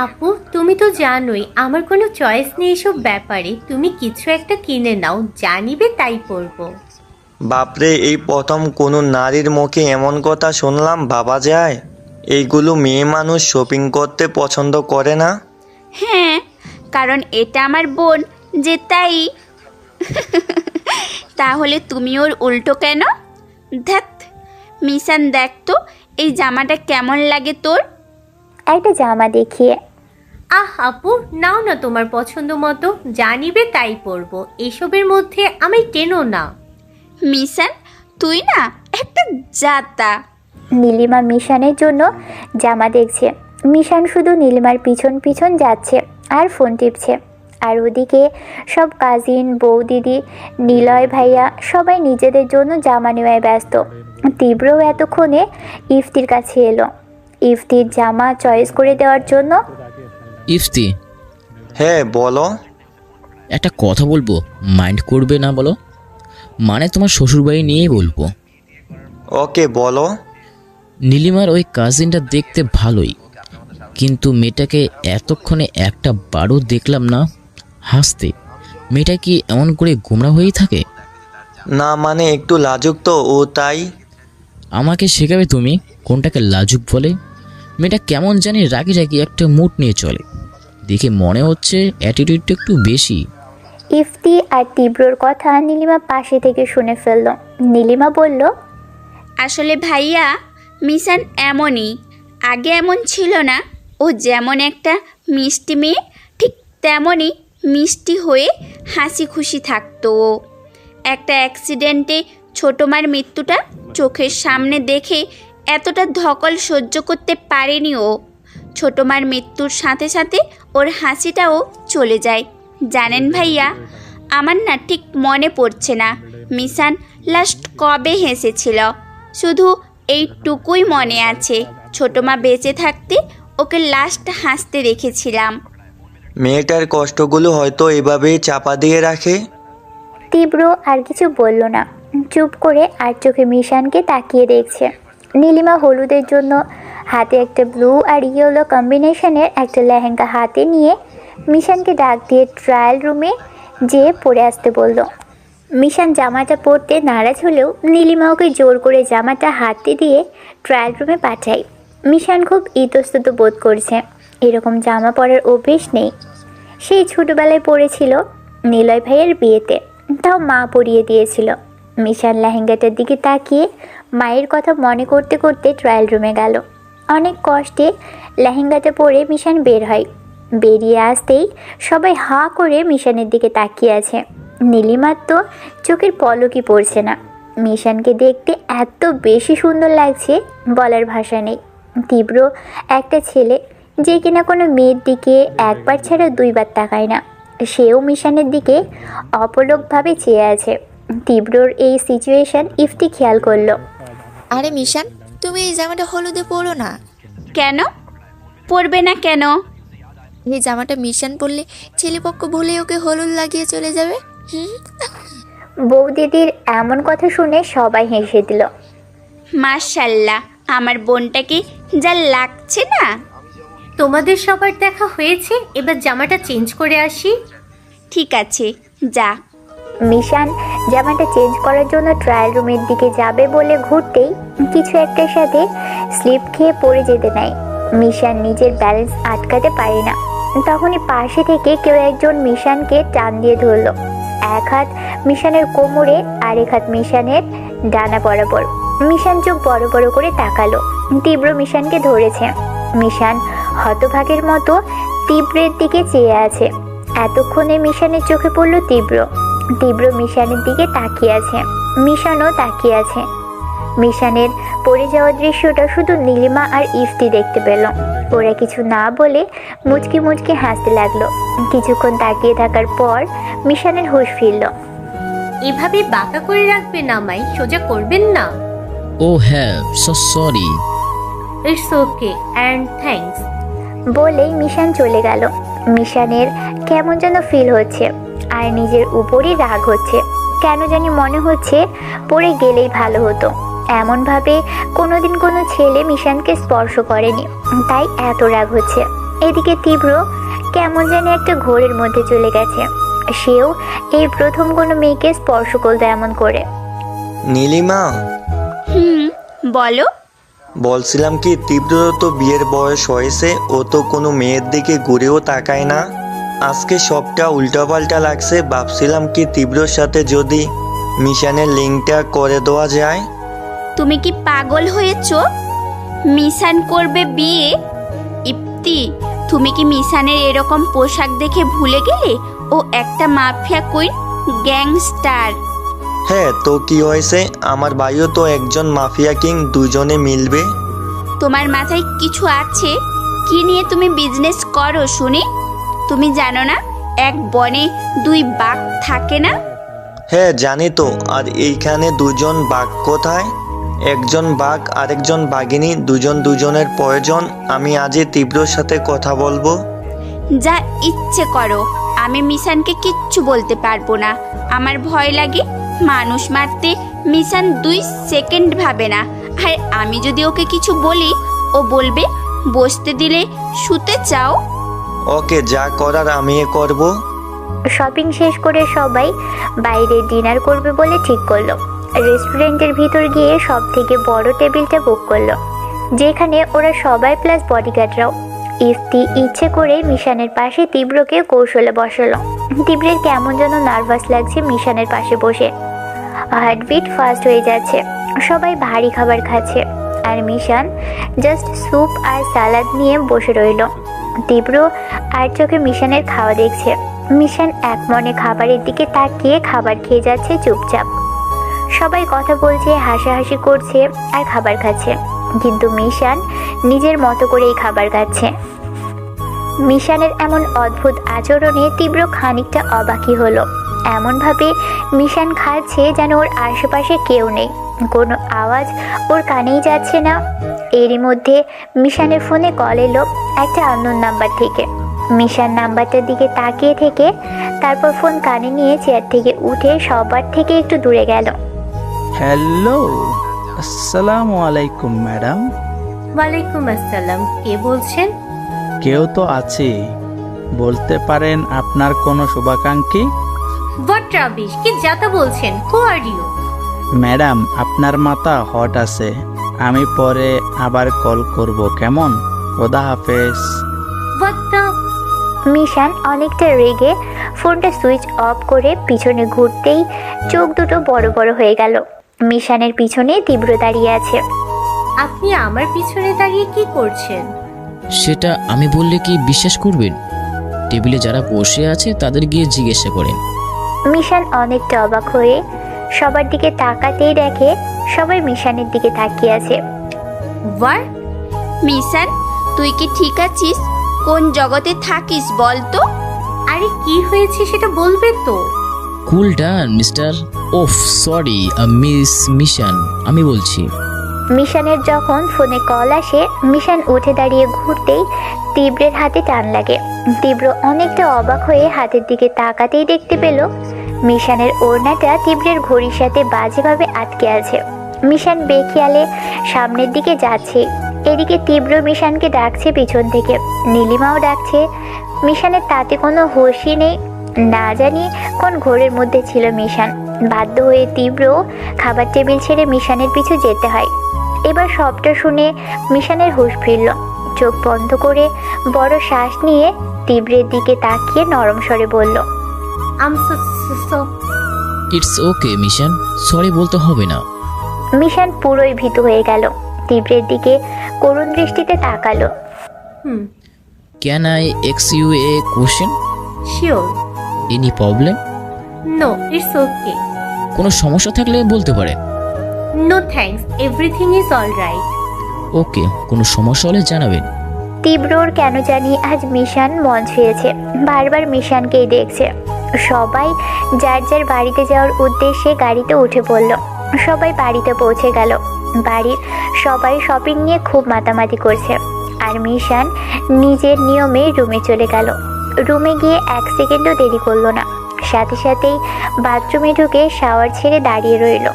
আপু, তুমি তো জানোই আমার কোনো চয়েস নেই এসব ব্যাপারে। তুমি কিছু একটা কিনে নাও, যা নিবে তাই পরবো। বাপরে, এই প্রথম কোনো নারীর মুখে এমন কথা শুনলাম। ভাবা যায় এইগুলো মেয়ে মানুষ শপিং করতে পছন্দ করে না? হ্যাঁ, কারণ এটা আমার বোন যে, তাই। তাহলে তুমি ওর উল্টো কেন? ধ্যাত, মিশান দেখ তো এই জামাটা কেমন লাগে তোর? একটা জামা দেখিয়ে। আহ আপু, নাও না তোমার পছন্দ মতো, যা নিবে তাই পরবো। এসবের মধ্যে আমি টেনো না। মিশান, তুই না একটা জাতা। নীলিমা মিশানের জন্য জামা দেখছে। মিশান শুধু নীলিমার পিছন পিছন যাচ্ছে আর ফোন টিপছে। আর ওদিকে সব কাজিন, বউ দিদি, নিলয় ভাইয়া সবাই নিজেদের জন্য জামা নেওয়ায় ব্যস্ত। তীব্রও এতক্ষণে ইফতির কাছে এলো ইফতির জামা চয়েস করে দেওয়ার জন্য। ইফতি, হ্যাঁ বলো। একটা কথা বলবো, মাইন্ড করবে না বলো? মানে তোমার শ্বশুরবাড়ি নিয়েই বলবো। ওকে বলো। নীলিমার ওই কাজিনটা দেখতে ভালোই, কিন্তু মেয়েটাকে এতক্ষণে একটা বারও দেখলাম না হাসতে। মেয়েটা কি এমন করে গোমরা হয়েই থাকে? না মানে একটু লাজুক তো ও, তাই। আমাকে শেখাবে তুমি কোনটাকে লাজুক বলে? মেয়েটা কেমন জানি রাগি রাগি একটা মুড নিয়ে চলে, দেখে মনে হচ্ছে অ্যাটিটিউডটা একটু বেশি। ইফতি আর তীব্রর কথা নীলিমা পাশে থেকে শুনে ফেলল। নীলিমা বলল, আসলে ভাইয়া, মিশান এমনই, আগে এমন ছিল না। ও যেমন একটা মিষ্টি মেয়ে, ঠিক তেমনই মিষ্টি হয়ে হাসি খুশি থাকতো ও। একটা অ্যাক্সিডেন্টে ছোটো মার মৃত্যুটা চোখের সামনে দেখে এতটা ধকল সহ্য করতে পারেনি ও। ছোটো মার মৃত্যুর সাথে সাথে ওর হাসিটাও চলে যায়। জানেন ভাইয়া, আমার না ঠিক মনে পড়ছে না মিশান লাস্ট কবে হেসেছিল। শুধু এইটুকুই মনে আছে, ছোটো মা বেঁচে থাকতে ওকে লাস্ট হাসতে দেখেছিলাম। মেয়েটার কষ্টগুলো হয়তো এভাবেই চাপা দিয়ে রাখে। তীব্র আর কিছু বলল না, চুপ করে আর চোখে মিশানকে তাকিয়ে দেখছে। নীলিমা হলুদের জন্য হাতে একটা ব্লু আর ইয়েলো কম্বিনেশনের একটা লেহেঙ্গা হাতে নিয়ে মিশানকে ডাক দিয়ে ট্রায়াল রুমে যেয়ে পরে আসতে বলল। মিশান জামাটা পরতে নারাজ হলেও নীলিমা ওকে জোর করে জামাটা হাতে দিয়ে ট্রায়াল রুমে পাঠায়। মিশান খুব ইতস্তত বোধ করছে, এরকম জামা পরার অভ্যেস নেই। সেই ছোটোবেলায় পরেছিল নিলয় ভাইয়ের বিয়েতে, তাও মা পরিয়ে দিয়েছিল। মিশান লেহেঙ্গাটার দিকে তাকিয়ে মায়ের কথা মনে করতে করতে ট্রায়াল রুমে গেল। অনেক কষ্টে লেহেঙ্গাটা পরে মিশান বের হয়। বেরিয়ে আসতেই সবাই হাঁ করে মিশানের দিকে তাকিয়ে আছে। নীলিমার তো চোখের পলকই পড়ছে না। মিশানকে দেখতে এত বেশি সুন্দর লাগছে বলার ভাষা নেই। তীব্র একটা ছেলে যে কিনা কোনো মেয়ের দিকে একবার ছাড়া দুইবার তাকায় না, সেও মিশানের দিকে অপলকভাবে চেয়ে আছে। তীব্রর এই সিচুয়েশন ইফতি খেয়াল করলো। আরে মিশান, তুমি এই জামাটা হলুদে পরো না। কেন পরবে না? কেন? এই জামাটা মিশান পরলে ছেলেপক্ষ ভুলে ওকে হলুদ লাগিয়ে চলে যাবে। বৌদিদির এমন কথা শুনে সবাই হেসে দিল। মাশাল্লাহ, আমার বোনটাকে যা লাগছে না। তোমাদের সবার দেখা হয়েছে, এবার জামাটা চেঞ্জ করে আসি। ঠিক আছে, যা। মিশান জামাটা চেঞ্জ করার জন্য ট্রায়াল রুমের দিকে যাবে বলে ঘুরতেই কিছু একটার সাথে স্লিপ খেয়ে পড়ে যেতে নেয়। মিশান নিজের ব্যালেন্স আটকাতে পারে না। তখনই পাশে থেকে কেউ একজন মিশানকে টান দিয়ে ধরলো। এক হাত মিশানের কোমরে আর এক হাত মিশানের ডানা বরাবর। মিশান চোখ বড় বড় করে তাকালো। তীব্র মিশানকে ধরেছে। মিশান হতভাগের মতো তীব্রের দিকে চেয়ে আছে। এতক্ষণে মিশানের চোখে পড়ল তীব্র। তীব্র মিশানের দিকে তাকিয়ে আছে, মিশানও তাকিয়ে আছে। মিশানের পড়ে যাওয়ার দৃশ্যটা শুধু নীলিমা আর ইফতি দেখতে পেল। ওরা কিছু না বলে মুচকি মুচকি হাসতে লাগলো। কিছুক্ষণ তাকিয়ে থাকার পর মিশানের হুঁশ ফিরল। এভাবে বাঁকা করে রাখবেন আমায়, সোজা করবেন না। ও হ্যাঁ, so sorry. It's okay and thanks বলেই মিশান চলে গেল। মিশানের কেমন যেন ফিল হচ্ছে আর নিজের উপরই রাগ হচ্ছে। কেন জানি মনে হচ্ছে পড়ে গেলেই ভালো হতো। এমনভাবে কোনোদিন কোনো ছেলে মিশানকে স্পর্শ করেনি, তাই এত রাগ হচ্ছে। এদিকে তীব্র কেমন জানি একটা ঘোরের মধ্যে চলে গেছে। সেও এই প্রথম কোনো মেয়েকে স্পর্শ করলো এমন করে। নীলিমা, বলো। বলছিলাম কি, তীব্র তো বিয়ের বয়স হয়েছে, ও তো কোনো মেয়ের দিকে ঘুরেও তাকায় না। আজকে সবটা উল্টাপাল্টা লাগছে। ভাবছিলাম কি তীব্রর সাথে যদি মিশানের লিঙ্কটা করে দেওয়া যায়। তুমি কি পাগল হয়েছ? মিশান করবে বিয়ে? ইপ্তি, তুমি কি মিশানের এরকম পোশাক দেখে ভুলে গেলে ও একটা মাফিয়া কুইন, গ্যাংস্টার? হ্যাঁ তো কি হয়েছে, আমার ভাইও তো একজন মাফিয়া কিং, দুজনে মিলবে। তোমার মাথায় কিছু আছে? কি নিয়ে তুমি বিজনেস করো শুনি? তুমি জানো না এক বনে দুই বাঘ থাকে না? হ্যাঁ জানি তো। আর এইখানে দুজন বাঘ কোথায়? একজন বাঘ আরেকজন বাঘিনী, দুজন দুজনের প্রয়োজন। আমি আজই তীব্রর সাথে কথা বলবো। যা ইচ্ছে করো, আমি মিশানকে কিচ্ছু বলতে পারবো না। আমার ভয় লাগে। মানুষ মারতে মিশান 2 সেকেন্ড ভাবে না। আর আমি যদি ওকে কিছু বলি, ও বলবে বসতে দিলে শুতে চাও। ওকে, যা করার আমি করব। শপিং শেষ করে সবাই বাইরে ডিনার করবে বলে ঠিক করলো। রেস্টুরেন্টের ভিতর গিয়ে সব থেকে বড় টেবিলটা বুক করলো, যেখানে ওরা সবাই প্লাস বডিগার্ডরাও। ইফতি ইচ্ছে করে মিশানের পাশে তীব্রকে কৌশলে বসালো। তীব্রের কেমন যেন নার্ভাস লাগছে মিশানের পাশে বসে। হার্টবিট ফাস্ট হয়ে যাচ্ছে। সবাই ভারী খাবার খাচ্ছে। আর মিশান জাস্ট স্যুপ আর সালাদ নিয়ে বসে রইল। তীব্র আর চোখে মিশানের খাওয়া দেখছে। মিশান এক মনে খাবারের দিকে তাকিয়ে খাবার খেয়ে যাচ্ছে চুপচাপ। সবাই কথা বলছে, হাসাহাসি করছে আর খাবার খাচ্ছে, কিন্তু মিশান নিজের মতো করেই খাবার খাচ্ছে। মিশানের এমন অদ্ভুত আচরণে তীব্র খানিকটা অবাকই হলো। এমনভাবে মিশান খাচ্ছে যেন ওর আশেপাশে কেউ নেই, কোনো আওয়াজ ওর কানেই যাচ্ছে না। এরই মধ্যে মিশানের ফোনে কল এলো একটা আননোন নাম্বার থেকে। মিশান নাম্বারটার দিকে তাকিয়ে থেকে তারপর ফোন কানে নিয়ে চেয়ার থেকে উঠে সবার থেকে একটু দূরে গেল। হ্যালো, আসসালামু আলাইকুম ম্যাডাম। ওয়ালাইকুম আসসালাম, কে বলছেন? কেউ তো আছে, বলতে পারেন আপনার কোনো শুভাকাঙ্ক্ষী? হোয়াট রাবিশ, কি যাতা বলছেন? হু আর ইউ? ম্যাডাম, আপনার মাথা হট আছে, আমি পরে আবার কল করব, কেমন? খোদা হাফেজ। মিশান অনেকটা রেগে ফোনটা সুইচ অফ করে পিছনে ঘুরতেই চোখ দুটো বড় বড় হয়ে গেল। মিশানের পিছনে তীব্র দাঁড়িয়ে আছে। আপনি আমার পিছনে দাঁড়িয়ে কি করছেন? সেটা আমি বললে কি বিশ্বাস করবেন? টেবিলে যারা বসে আছে তাদের গিয়ে জিজ্ঞাসা করেন। মিশান অনেকটা অবাক হয়ে সবার দিকে তাকাতেই দেখে সবাই মিশানের দিকে তাকিয়ে আছে। মিশান, তুই কি ঠিক আছিস? কোন জগতে থাকিস বল তো? আরে কি হয়েছে সেটা বলবে তো। Cool down mister. ওফ সরি মিস মিশান, আমি বলছি। মিশানের যখন ফোনে কল আসে, মিশান উঠে দাঁড়িয়ে ঘুরতেই তীব্রের হাতে টান লাগে। তীব্র অনেকটা অবাক হয়ে হাতের দিকে তাকাতেই দেখতে পেল মিশানের ওড়নাটা তীব্রের ঘড়ির সাথে বাজেভাবে আটকে আছে। মিশান বেখেয়ালে সামনের দিকে যাচ্ছে, এদিকে তীব্র মিশানকে ডাকছে পিছন থেকে, নীলিমাও ডাকছে। মিশানের তাতে কোনো হুঁশই নেই, না জানি কোন ঘোরের মধ্যে ছিল মিশান। বাধ্য হয়ে তীব্র খাবার টেবিল ছেড়ে মিশানের পিছু যেতে হয়। এবার সবটা শুনে মিশানের হুঁশ ফিরল। চোখ বন্ধ করে বড় শ্বাস নিয়ে তীব্রের দিকে তাকিয়ে নরম স্বরে বলল, ইটস ওকে মিশান, সরি বলতে হবে না। মিশান পুরোই ভীত হয়ে গেল, তীব্রের দিকে করুণ দৃষ্টিতে তাকালো। ক্যান আই এক্স you a question? Sure. Any problem? No, it's okay. কোনো সমস্যা থাকলে বলতে পারেন। No thanks, everything is all right. Okay, কোনো সমস্যা হলে জানাবেন। তীব্রর কেন জানি আজ মিশান মন ছুঁয়েছে, বারবার মিশানকেই দেখছে। সবাই যার যার বাড়িতে যাওয়ার উদ্দেশ্যে গাড়িতে উঠে পড়ল। সবাই বাড়িতে পৌঁছে গেল। বাড়ির সবাই শপিং নিয়ে খুব মাতামাতি করছে, আর মিশান নিজের নিয়মে রুমে চলে গেল। রুমে গিয়ে এক সেকেন্ডও দেরি করলো না, সাথে সাথেই বাথরুমে ঢুকে শাওয়ার ছেড়ে দাঁড়িয়ে রইল।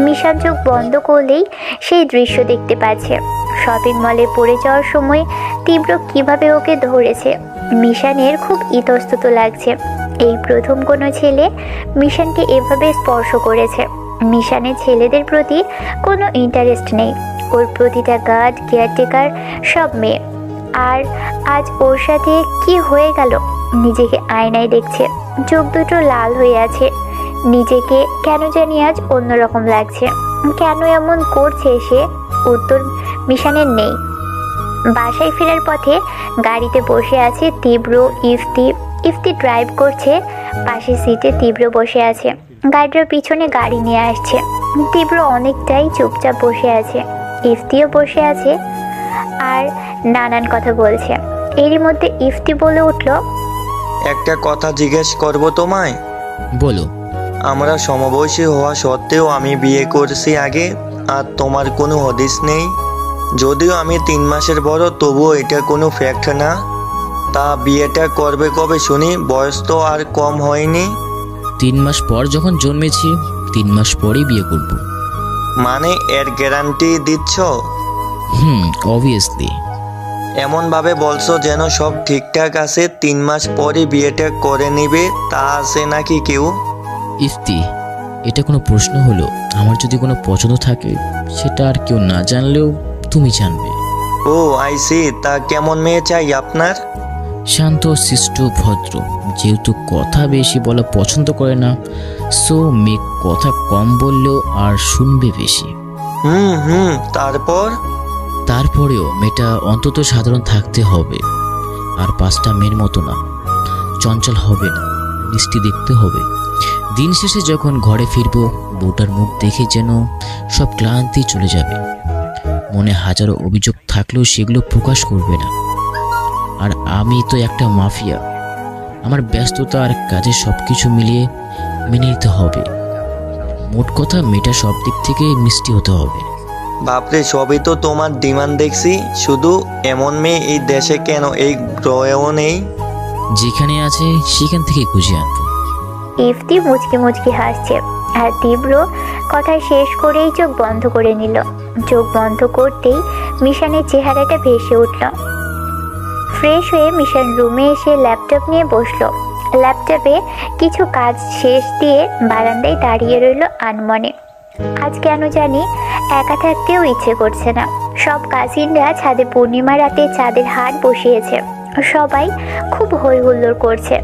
মিশান চোখ বন্ধ করলেই সেই দৃশ্য দেখতে পাচ্ছে। শপিং মলে পড়ে যাওয়ার সময় তীব্র কিভাবে ওকে ধরেছে। মিশানের খুব ইতস্তত লাগছে, এই প্রথম কোনো ছেলে মিশানকে এভাবে স্পর্শ করেছে। মিশানের ছেলেদের প্রতি কোনো ইন্টারেস্ট নেই, ওর প্রতিটা গার্ড, কেয়ারটেকার সব মেয়ে। আর আজ ওর সাথে কি হয়ে গেল? নিজেকে আয়নায় দেখছে, চোখ দুটো লাল হয়ে আছে। নিজেকে কেন জানি আজ অন্যরকম লাগছে। কেন এমন করছে সে? উত্তর মিশানের নেই। বাসায় ফেরার পথে গাড়িতে বসে আছে তীব্র, ইফতি ড্রাইভ করছে, পাশের সিটে তীব্র বসে আছে। গাড়ির পিছনে গাড়ি নিয়ে আসছে। তীব্র অনেকটাই চুপচাপ বসে আছে, ইফতিও বসে আছে আর নানান কথা বলছে। এরই মধ্যে ইফতি বলে উঠল, একটা কথা জিজ্ঞেস করব তোমায়? বলো। আমরা সমবয়সী হওয়া সত্ত্বেও আমি বিয়ে করছি আগে, আর তোমার কোনো হদিস নেই। যদিও আমি 3 মাসের বড়, তবুও এটা কোনো ফ্যাক্ট না। তা বিয়েটা করবে কবে শুনি? বয়স তো আর কম হয়নি। 3 মাস পর যখন জন্মেছি, 3 মাস পরেই বিয়ে করব। মানে এর গ্যারান্টি দিচ্ছ? অবভিয়াসলি। এমনভাবে বলছো যেন সব ঠিকঠাক আছে, 3 মাস পরে বিয়েটা করে নিবে, তা আছে নাকি কেউ? ইফতি, এটা কোনো প্রশ্ন হলো? আমার যদি কোনো পছন্দ থাকে সেটা আর কেউ না জানলেও তুমি জানবে। ও আই সি। তা কেমন মেয়ে চাই আপনার? শান্ত, শিষ্ট, ভদ্র। যেহেতু কথা বেশি বলা পছন্দ করে না, সো মেয়ে কথা কম বললেও আর শুনবে বেশি। তারপরেও মেয়েটা অন্তত সাধারণ থাকতে হবে, আর 5টা মেয়ের মতো না, চঞ্চল হবে না, মিষ্টি দেখতে হবে। দিন শেষে যখন ঘরে ফিরবো, বউটার মুখ দেখে যেন সব ক্লান্তি চলে যাবে। মনে হাজারো অভিযোগ থাকলেও সেগুলো প্রকাশ করবে না। আর আমি তো একটা মাফিয়া, আমার ব্যস্ততা আর কাজে সব কিছু মিলিয়ে মেনে নিতে হবে। মোট কথা মেয়েটা সব দিক থেকে মিষ্টি হতে হবে। বাপরে, সবই তো তোমার ডিমান্ড দেখছি। শুধু এমন মেয়ে এই দেশে কেন, এই গ্রহেও নেই? যেখানে আছে সেখান থেকে খুঁজে আনবো। ইফতি মুচকি মুচকি হাসছে, আর তীব্র কথা শেষ করেই চোখ বন্ধ করে নিল। চোখ বন্ধ করতেই মিশানের চেহারাটা ভেসে উঠল। ফ্রেশ হয়ে মিশন রুমে এসে ল্যাপটপ নিয়ে বসলো। ল্যাপটপে কিছু কাজ শেষ দিয়ে বারান্দায় দাঁড়িয়ে রইল আনমনে। আজ কেন জানি একা থাকতেও ইচ্ছে করছে না। সব কাজিনরা ছাদে পূর্ণিমা রাতে চাঁদের হাট বসিয়েছে, সবাই খুব হই হুল্লোড় করছে।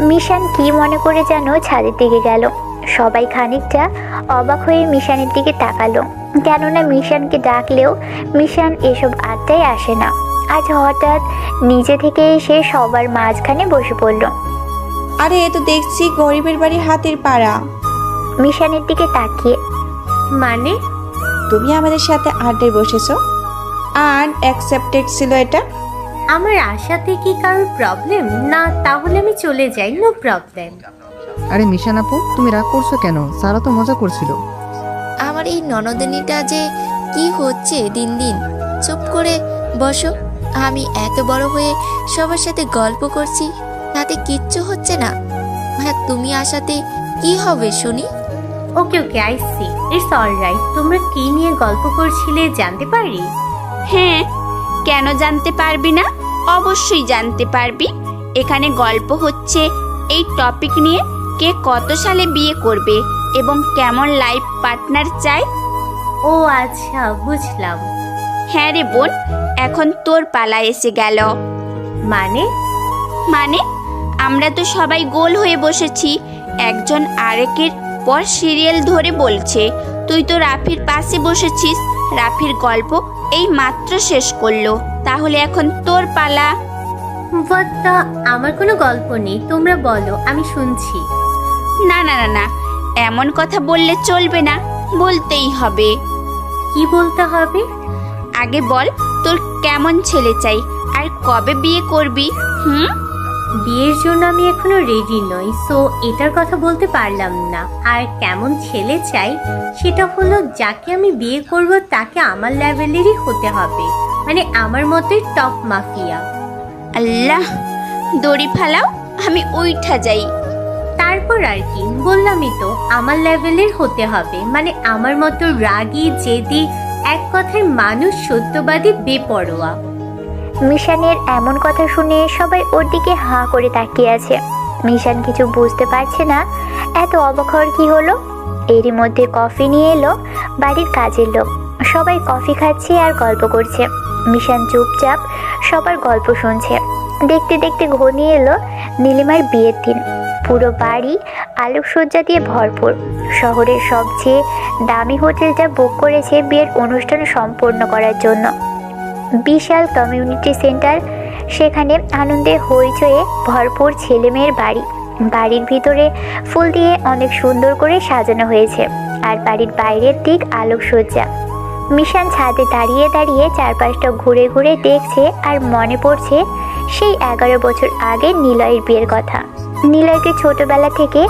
মিশান কি মনে করে যেন ছাদের দিকে গেল। সবাই খানিকটা অবাক হয়ে মিশানের দিকে তাকালো, কেননা মিশানকে ডাকলেও মিশান এসব আড্ডায় আসে না। আজ হঠাৎ নিজে থেকে এসে সবার মাঝখানে বসে পড়ল। আরে এ তো দেখছি গরিবের বাড়ি হাতের পাড়া। মিশানের দিকে তাকিয়ে, মানে তুমি আমাদের সাথে আড্ডায় বসেছো? আনএক্সেপ্টেড ছিল এটা। আমার আশাতে কি কারোর প্রবলেম? না, তাহলে আমি চলে যাই, নো প্রবলেম। আরে মিশান আপু, তুমি রাগ করছো কেন? সারা তো মজা করছিল। আমার এই ননদিনীটা যে কি হচ্ছে দিন দিন। চুপ করে বসো। আমি এত বড় হয়ে সবার সাথে গল্প করছি, তাতে কিচ্ছু হচ্ছে না। হ্যাঁ, তুমি আসাতে কি হবে শুনি? ওকে ওকে, আই সি, ইটস অলরাইট। তোমরা কি নিয়ে গল্প করছিলে জানতে পারি? হ্যাঁ, কেন জানতে পারবি না? অবশ্যই জানতে পারবি। এখানে গল্প হচ্ছে এই টপিক নিয়ে, কে কত সালে বিয়ে করবে এবং কেমন লাইফ পার্টনার চায়। ও আচ্ছা, বুঝলাম। হ্যাঁ রে বোন, এখন তোর পালা এসে গেল। মানে? মানে আমরা তো সবাই গোল হয়ে বসেছি, একজন আরেকের পর সিরিয়াল ধরে বলছে। তুই তো রাফির পাশে বসেছিস, রাফির গল্প এই মাত্র শেষ করলো, তাহলে এখন তোর পালা। আমার কোনো গল্প নেই, তোমরা বলো, আমি শুনছি। না না না না, এমন কথা বললে চলবে না, বলতেই হবে। কি বলতে হবে? আগে বল, তোর কেমন ছেলে চাই আর কবে বিয়ে করবি? বিয়ের জন্য আমি এখনো রেডি নই, সো এটার কথা বলতে পারলাম না। আর কেমন ছেলে চাই সেটা হলো, যাকে আমি বিয়ে করব তাকে আমার লেভেলেরই হতে হবে, মানে আমার মতোই টপ মাফিয়া। আল্লাহ, দড়ি ফালাও, আমি উইঠা যাই। তারপর আর কি, বললামই তো আমার লেভেলের হতে হবে, মানে আমার মতো রাগী, জেদি, এক কথায় মানুষ, সত্যবাদী, বেপরোয়া। মিশানের এমন কথা শুনে সবাই ওর দিকে হাঁ করে তাকিয়ে আছে। মিশান কিছু বুঝতে পারছে না এত অবাক হওয়ার কি হলো। এরই মধ্যে কফি নিয়ে এলো বাড়ির কাজের লোক। সবাই কফি খাচ্ছে আর গল্প করছে। মিশান চুপচাপ সবার গল্প শুনছে। দেখতে দেখতে ঘনিয়ে এলো নীলিমার বিয়ের দিন। পুরো বাড়ি আলোকসজ্জা দিয়ে ভরপুর। শহরের সবচেয়ে দামি হোটেলটা বুক করেছে বিয়ের অনুষ্ঠান সম্পন্ন করার জন্য। বিশাল কমিউনিটি সেন্টার, সেখানে আনন্দে হইচয়ে ভরপুর ছেলেমেয়ের বাড়ি। বাড়ির ভিতরে ফুল দিয়ে অনেক সুন্দর করে সাজানো হয়েছে, আর বাড়ির বাইরের দিক আলোকসজ্জা। মিশান ছাদে দাঁড়িয়ে দাঁড়িয়ে চারপাশটা ঘুরে ঘুরে দেখছে, আর মনে পড়ছে সেই 11 বছর আগে নিলয়ের বিয়ের কথা। নিলয়কে ছোটবেলা থেকে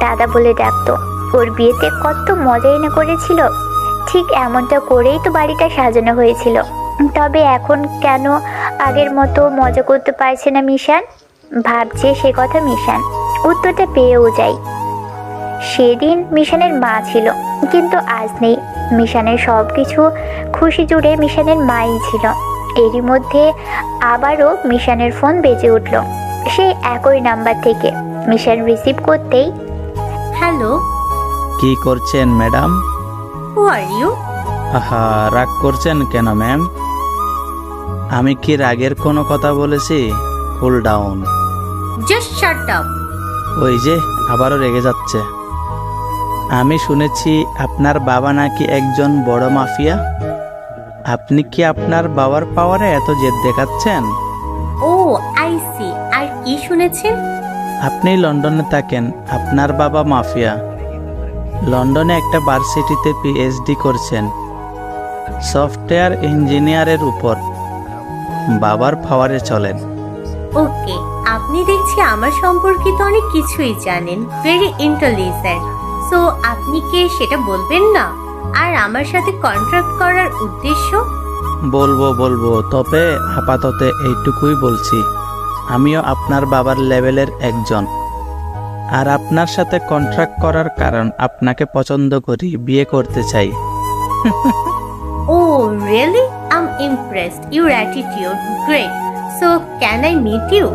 দাদা বলে ডাকতো। ওর বিয়েতে কত মজাই না করেছিল। ঠিক এমনটা করেই তো বাড়িটা সাজানো হয়েছিল। তবে এখন কেন আগের মতো মজা করতে পারছে না মিশান? ভাবছে সে কথা মিশান। উত্তরটা পেয়েও যায়। সেদিন মিশানের মা ছিল, কিন্তু আজ নেই। মিশানের সব কিছু খুশি জুড়ে মিশানের মাই ছিল। এরই মধ্যে আবারও মিশানের ফোন বেজে উঠল, সেই একই নাম্বার থেকে। মিশান রিসিভ করতেই, হ্যালো। কি করছেন ম্যাডাম? Who are you? আহা, রাগ করছেন কেন ম্যাম? আমি কি রাগের কোনো কথা বলেছি? Cool down. Just shut up. ওই যে আবারও রেগে যাচ্ছে। আমি শুনেছি আপনার বাবা নাকি একজন বড় মাফিয়া। আপনি কি আপনার বাবার পাওয়ারে এত জেদ দেখাচ্ছেন? ও আই সি। আর কি শুনেছেন? আপনি লন্ডনে থাকেন, আপনার বাবা মাফিয়া। লন্ডনে একটা ভার্সিটিতে পিএইচডি করছেন সফটওয়্যার ইঞ্জিনিয়ারের উপর। বাবার পাওয়ারে চলেন। ওকে, আপনি দেখছি আমার সম্পর্কিত অনেক কিছুই জানেন। Very intelligent. সো আপনি কি সেটা বলবেন না? আর আমার সাথে কন্ট্রাক্ট করার উদ্দেশ্য? বলবো, তবে আপাতত এইটুকুই বলছি, আমিও আপনার বাবার লেভেলের একজন। আর আপনার সাথে কন্ট্রাক্ট করার কারণ আপনাকে পছন্দ করি, বিয়ে করতে চাই। ও really? I am impressed. Your attitude great. So can I meet you?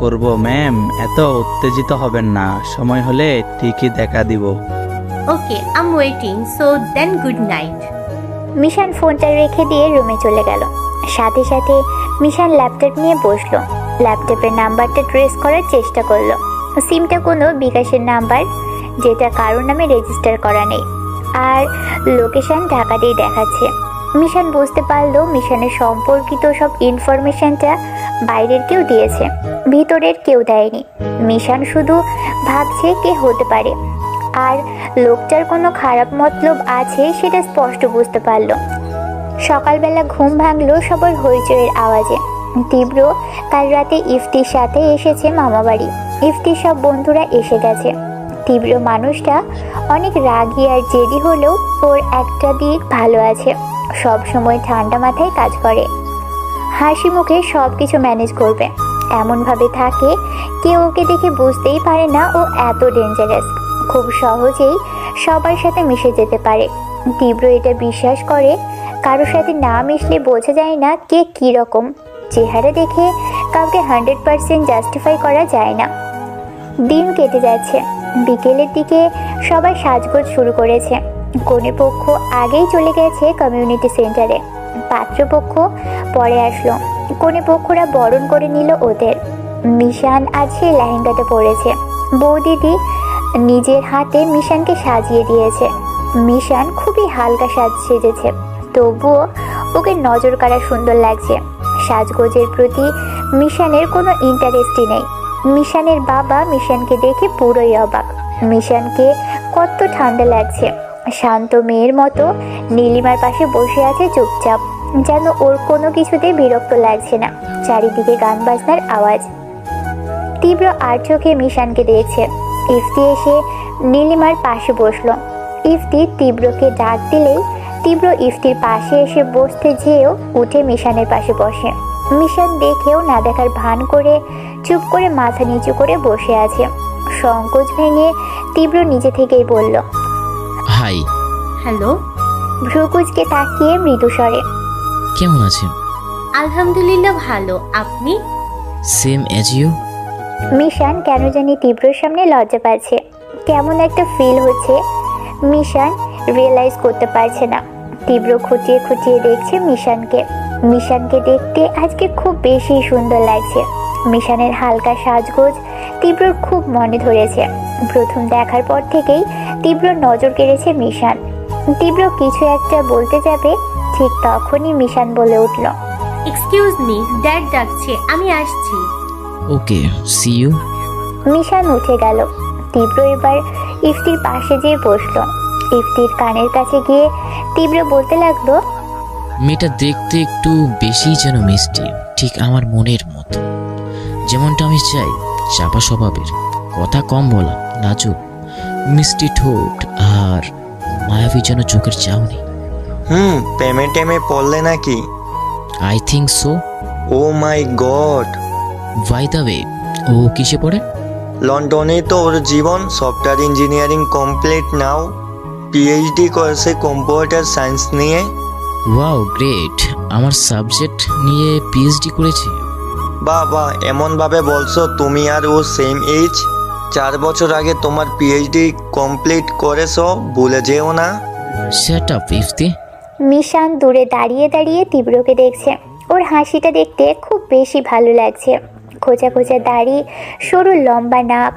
করব ম্যাম, এত উত্তেজিত হবেন না, সময় হলে ঠিকই দেখা দিব। Okay, I am waiting. So then good night. Mishan ফোনটা রেখে দিয়ে রুমে চলে গেল। সাথে সাথে মিশান ল্যাপটপ নিয়ে বসলো। ল্যাপটপের নাম্বারটা ট্রেস করার চেষ্টা করলো। সিমটা কোনো বিকাশের নাম্বার, যেটা কারোর নামে রেজিস্টার করা নেই, আর লোকেশন ঢাকাতেই দেখাচ্ছে। মিশান বুঝতে পারলো মিশানের সম্পর্কিত সব ইনফরমেশনটা বাইরের কেউ দিয়েছে, ভিতরের কেউ দেয়নি। মিশান শুধু ভাবছে কে হতে পারে, আর লোকটার কোনো খারাপ মতলব আছে সেটা স্পষ্ট বুঝতে পারলো। সকালবেলা ঘুম ভাঙলো সবার হইচইয়ের আওয়াজে। তীব্র কাল রাতে ইফতির সাথে এসেছে মামাবাড়ি। ইফতির সব বন্ধুরা এসে গেছে। তীব্র মানুষটা অনেক রাগী আর জেদি হলেও ওর একটা দিক ভালো আছে, সব সময় ঠান্ডা মাথায় কাজ করে, হাসি মুখে সব কিছু ম্যানেজ করবে। এমনভাবে থাকে কেউ ওকে দেখে বুঝতেই পারে না ও এত ডেঞ্জারাস। খুব সহজেই সবার সাথে মিশে যেতে পারে। তীব্র এটা বিশ্বাস করে, কারোর সাথে না মিশলে বোঝা যায় না কে কীরকম। চেহারা দেখে কাউকে 100% জাস্টিফাই করা যায় না। দিন কেটে যাচ্ছে। বিকেলের দিকে সবাই সাজগোজ শুরু করেছে। কনেপক্ষ আগেই চলে গেছে কমিউনিটি সেন্টারে, পাত্রপক্ষ পরে আসলো। কনেপক্ষরা বরণ করে নিল ওদের। মিশান আজ সেই লেহেঙ্গাটা পরেছে। বৌদিদি নিজের হাতে মিশানকে সাজিয়ে দিয়েছে। মিশান খুবই হালকা সাজ সেজেছে, তবুও ওকে নজর কাড়া সুন্দর লাগছে। সাজগোজের প্রতি মিশানের কোনো ইন্টারেস্টই নেই। মিশানের বাবা মিশানকে দেখে পুরোই অবাক। মিশানকে কত ঠান্ডা লাগছে। শান্ত মেয়ের মতো নীলিমার পাশে বসে আছে চুপচাপ, যেন ওর কোনো কিছুতে বিরক্ত লাগছে না। চারিদিকে গান বাজনার আওয়াজ। তীব্র আর চোখে মিশানকে দেখছে। ইফতি এসে নীলিমার পাশে বসলো। ইফতি তীব্রকে ডাক দিলেই তীব্র ইফতির পাশে এসে বসতে যেয়েও উঠে মিশানের পাশে বসে। মিশান দেখেও না দেখার ভান করে চুপ করে মাথা নিচু করে বসে আছে। সংকোচ ভেঙে তীব্র নিজে থেকেই বলল, হাই। হ্যালো। ভ্রুকুচকে তাকিয়ে মৃদু স্বরে, কেমন আছেন? আলহামদুলিল্লাহ ভালো, আপনি? Same as you. মিশান কেন জানি তীব্রর সামনে লজ্জা পাচ্ছে, কেমন একটা ফিল হচ্ছে। মিশান রিয়েলাইজ করতে পারছে না। তীব্র খুঁটিয়ে খুঁটিয়ে দেখছে মিশানকে। মিশানকে দেখতে আজকে খুব বেশি সুন্দর লাগছে। মিশানের হালকা সাজগোজ তীব্রর খুব মনে ধরেছে। প্রথম দেখার পর থেকেই তীব্র নজর কেড়েছে মিশান। তীব্র কিছু একটা বলতে যাবে, ঠিক তখনই মিশান বলে উঠল, এক্সকিউজ মি, ড্যাড ডাকছে, আমি আসছি। ওকে, সি ইউ। মিশান উঠে গেল। তীব্র এবার ইফতির পাশে যেয়ে বসলো। ইফতির কানের কাছে গিয়ে তীব্র বলতে লাগলো, মেয়েটা দেখতে একটু বেশি যেন মিষ্টি, ঠিক আমার মনের মতো, যেমনটা আমি চাই। চাপা স্বভাবের, কথা কম বলা, লাজুক, মিষ্টি ঠোঁট আর মায়াবী যেন চোখের চাউনি। প্রেমে টেমে পড়লে নাকি? I think so. Oh my god. By the way, ও কিসে পড়ে? লন্ডনে তো ওর জীবন। Software engineering complete now, PhD করছে কম্পিউটার সায়েন্স নিয়ে। ওয়াও গ্রেট, আমার সাবজেক্ট নিয়ে পিএইচডি করেছে। বাবা, এমনভাবে বলছো তুমি আর ও সেম এজ। 4 বছর আগে তোমার পিএইচডি কমপ্লিট করেছো, ভুলে যেও না। Shut up Ifti. মিশান দূরে দাঁড়িয়ে দাঁড়িয়ে তীব্রকে দেখছে। ওর হাসিটা দেখতে খুব বেশি ভালো লাগছে। খোঁচা খোঁচা দাড়ি, সরু লম্বা নাক,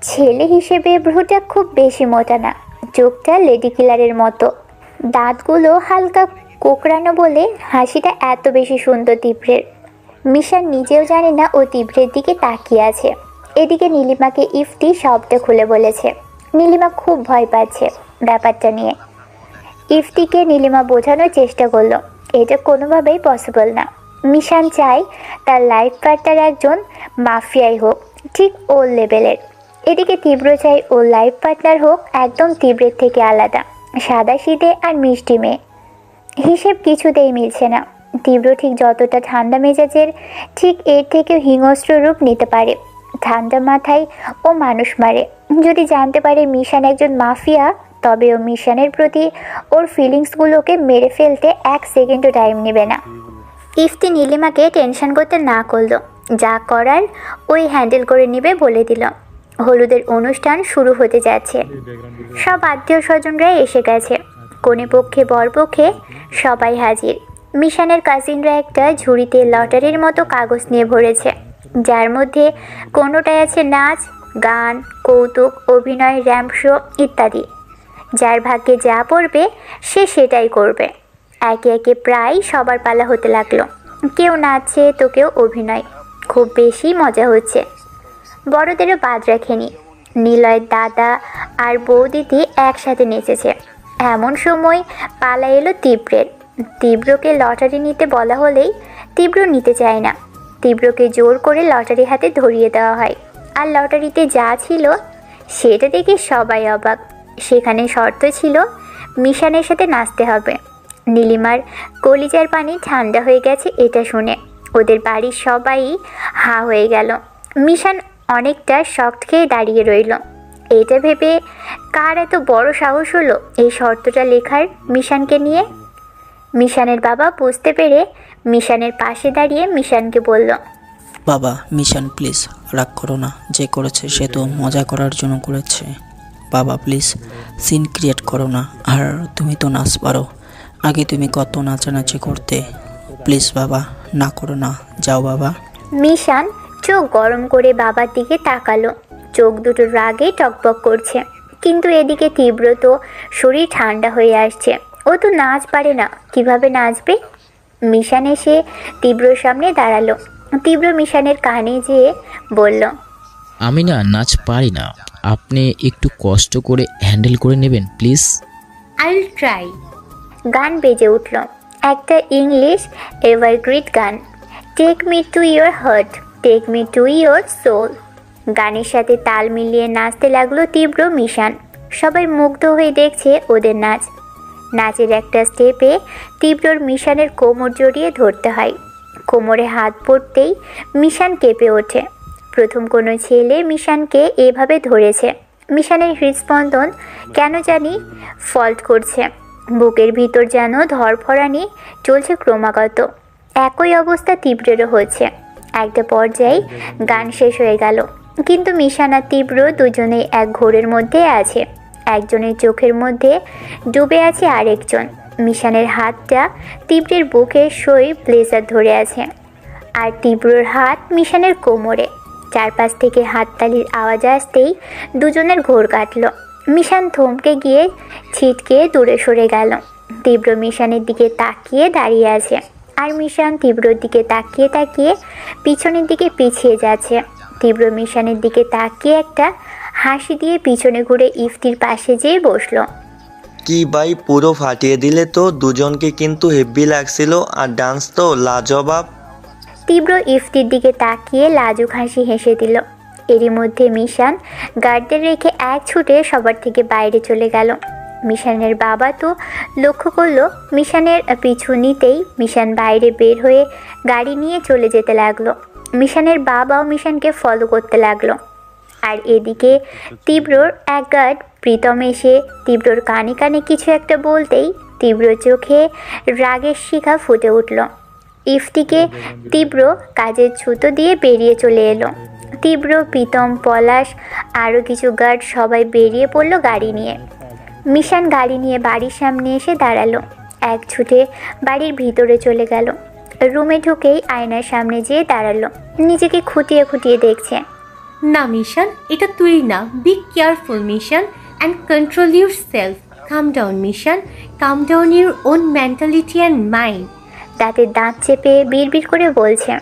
ছেলে হিসেবে ভ্রুটা খুব বেশি মোটা না, চোখটা লেডি কিলারের মতো, দাঁতগুলো হালকা কোকড়ানো বলে হাসিটা এত বেশি সুন্দর তীব্রের। মিশান নিজেও জানে না ও তীব্রের দিকে তাকিয়ে আছে। এদিকে নীলিমাকে ইফতি সবটা খুলে বলেছে। নীলিমা খুব ভয় পাচ্ছে ব্যাপারটা নিয়ে। ইফতিকে নীলিমা বোঝানোর চেষ্টা করলো এটা কোনোভাবেই পসিবল না। মিশান চায় তার লাইফ পার্টনার একজন মাফিয়াই হোক, ঠিক ওর লেভেলের। এদিকে তীব্র চাই ওর লাইফ পার্টনার হোক একদম তীব্রের থেকে আলাদা, সাদাসিধে আর মিষ্টি মেয়ে। হিসেব কিছুতেই মিলছে না। তীব্র ঠিক যতটা ঠান্ডা মেজাজের, ঠিক এর থেকেও হিংস্র রূপ নিতে পারে। ঠান্ডা মাথায় ও মানুষ মারে। যদি জানতে পারে মিশান একজন মাফিয়া, তবে ও মিশানের প্রতি ওর ফিলিংসগুলোকে মেরে ফেলতে 1 সেকেন্ডও টাইম নেবে না। ইফতি নীলিমাকে টেনশন করতে না করলো, যা করার ওই হ্যান্ডেল করে নেবে বলে দিল। হলুদের অনুষ্ঠান শুরু হতে যাচ্ছে। সব আত্মীয় স্বজনরা এসে গেছে। কনে পক্ষে বরপক্ষে সবাই হাজির। মিশানের কাজিনরা একটা ঝুড়িতে লটারির মতো কাগজ নিয়ে ভরেছে, যার মধ্যে কোনোটায় আছে নাচ, গান, কৌতুক, অভিনয়, র্যাম্প শো ইত্যাদি। যার ভাগ্যে যা পড়বে সে সেটাই করবে। একে একে প্রায় সবার পালা হতে লাগলো। কেউ নাচছে তো কেউ অভিনয়। খুব বেশি মজা হচ্ছে। বড়দেরও বাদ রাখেনি। নিলয়ের দাদা আর বৌদিদি একসাথে নেচেছে। এমন সময় পালা এলো তীব্রের। তীব্রকে লটারি নিতে বলা হলেই তীব্র নিতে চায় না। তীব্রকে জোর করে লটারি হাতে ধরিয়ে দেওয়া হয়। আর লটারিতে যা ছিল সেটা দেখে সবাই অবাক। সেখানে শর্ত ছিল মিশানের সাথে নাচতে হবে। নীলিমার কলিজার পানি ঠান্ডা হয়ে গেছে এটা শুনে। ওদের বাড়ির সবাই হা হয়ে গেল। মিশান অনেকটা শক্ত খেয়ে দাঁড়িয়ে রইল। এটা ভেবে কার এত বড় সাহস হলো এই শর্তটা লেখার মিশানকে নিয়ে। মিশানের বাবা বুঝতে পেরে মিশানের পাশে দাঁড়িয়ে মিশানকে বলল, বাবা মিশান প্লিজ রাগ করো না, যে করেছে সে তো মজা করার জন্য করেছে। বাবা প্লিজ সিন ক্রিয়েট করো না। আর তুমি তো নাচ পারো, আগে তুমি কত নাচানাচি করতে। প্লিজ বাবা না করো না, যাও বাবা। মিশান চোখ গরম করে বাবার দিকে তাকালো। চোখ দুটো রাগে টকবক করছে। কিন্তু এদিকে তীব্র তো শরীর ঠান্ডা হয়ে আসছে। ও তো নাচ পারে না, কিভাবে নাচবে? মিশান এসে তীব্রর সামনে দাঁড়ালো। তীব্র মিশানের কানে যেয়ে বলল, আমি না নাচ পারি না, আপনি একটু কষ্ট করে হ্যান্ডেল করে নেবেন প্লিজ। I will try. গান বেজে উঠল, একটা ইংলিশ এভারগ্রিন গান, take me to your heart, take me to your soul. গানের সাথে তাল মিলিয়ে নাচতে লাগলো তীব্র মিশান। সবাই মুগ্ধ হয়ে দেখছে ওদের নাচ। নাচের একটা স্টেপে তীব্রর মিশানের কোমর জড়িয়ে ধরতে হয়। কোমরে হাত পড়তেই মিশান কেঁপে ওঠে। প্রথম কোনো ছেলে মিশানকে এভাবে ধরেছে। মিশানের হৃদস্পন্দন কেন জানি ফল্ট করছে। বুকের ভিতর যেন ধরফরানি চলছে ক্রমাগত। একই অবস্থা তীব্রেরও হচ্ছে। একটা পর্যায়ে গান শেষ হয়ে গেল, কিন্তু মিশান আর তীব্র দুজনেই এক ঘোরের মধ্যে আছে। একজনের চোখের মধ্যে ডুবে আছে আরেকজন। মিশানের হাতটা তীব্রের বুকে সই ব্লেজার ধরে আছে, আর তীব্রর হাত মিশানের কোমরে। চারপাশ থেকে হাততালির আওয়াজ আসতেই দুজনের ঘোর কাটল। মিশান থমকে গিয়ে ছিটকে দূরে সরে গেল। তীব্র মিশানের দিকে তাকিয়ে দাঁড়িয়ে আছে, আর মিশান তীব্রর দিকে তাকিয়ে তাকিয়ে পিছনের দিকে পিছিয়ে যাচ্ছে। তীব্র মিশানের দিকে তাকিয়ে একটা হাসি দিয়ে পিছনে ঘুরে ইফতির পাশে যেয়ে বসলো। কি ভাই পুরো ফাটিয়ে দিলে তো, দুজনকে কিন্তু হেভি লাগছিল, আর ডান্স তো লাজবাব। তীব্র ইফতির দিকে তাকিয়ে লাজুক হাসি হেসে দিল। এরই মধ্যে মিশান গার্ডদের রেখে এক ছুটে সবার থেকে বাইরে চলে গেল। মিশানের বাবা তো লক্ষ্য করলো মিশানের পিছু নিতেই মিশান বাইরে বের হয়ে গাড়ি নিয়ে চলে যেতে লাগলো। মিশানের বাবাও মিশানকে ফলো করতে লাগলো। আর এদিকে তীব্রর এক গার্ড প্রীতম এসে তীব্রর কানে কানে কিছু একটা বলতেই তীব্র চোখে রাগের শিখা ফুটে উঠল। ইফতিকে তীব্র কাজের ছুতো দিয়ে বেরিয়ে চলে এলো। তীব্র, প্রীতম, পলাশ আরও কিছু গার্ড সবাই বেরিয়ে পড়লো গাড়ি নিয়ে। মিশান গাড়ি নিয়ে বাড়ির সামনে এসে দাঁড়ালো। এক ছুটে বাড়ির ভিতরে চলে গেল। রুমে ঢুকেই আয়নার সামনে যেয়ে দাঁড়ালো। নিজেকে খুঁটিয়ে খুঁটিয়ে দেখছে। না মিশন, এটা তুই না। বি কেয়ারফুল মিশন and control yourself. Calm down মিশন, calm down your own mentality and mind. দাঁতের দাঁত চেপে বিড়বিড় করে বলছে,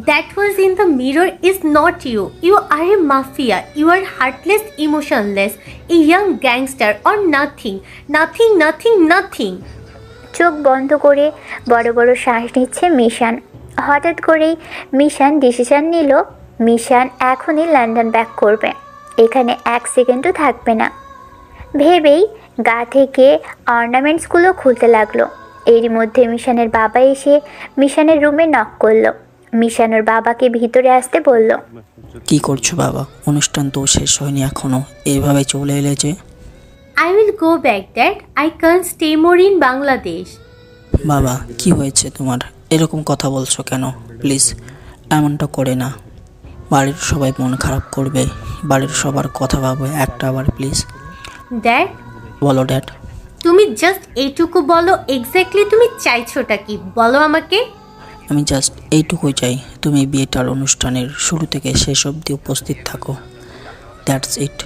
That was in the mirror is not you. You are a mafia. You are heartless, emotionless, a young gangster or nothing. Nothing, nothing, nothing. চোখ বন্ধ করে বড় বড় শ্বাস নিচ্ছে মিশান। হঠাৎ করেই মিশান ডিসিশন নিল মিশান এখনই লন্ডন ব্যাক করবে, এখানে 1 সেকেন্ডও থাকবে না। ভেবেই গা থেকে অর্নামেন্টসগুলো খুলতে লাগলো। এরই মধ্যে মিশানের বাবা এসে মিশানের রুমে নক করলো। মিশানের বাবাকে ভিতরে আসতে বলল, কি করছো বাবা? অনুষ্ঠান তো শেষ হয়নি এখনো, এইভাবে চলে এলে যে? I will go back, Dad. I can't stay more in Bangladesh. বাবা কি হয়েছে তোমার? এরকম কথা বলছো কেন? প্লিজ এমনটা করে না, বাড়ির সবাই মন খারাপ করবে। বাড়ির সবার কথা ভাবো একটা আবার প্লিজ। Dad, বলো ড্যাড। তুমি জাস্ট এইটুকু বলো, এক্স্যাক্টলি তুমি চাইছোটা কি বলো আমাকে। আমি জাস্ট এইটুকুই চাই, তুমি বিয়েটার অনুষ্ঠানের শুরু থেকে শেষ অবধি উপস্থিত থাকো, দ্যাটস ইট।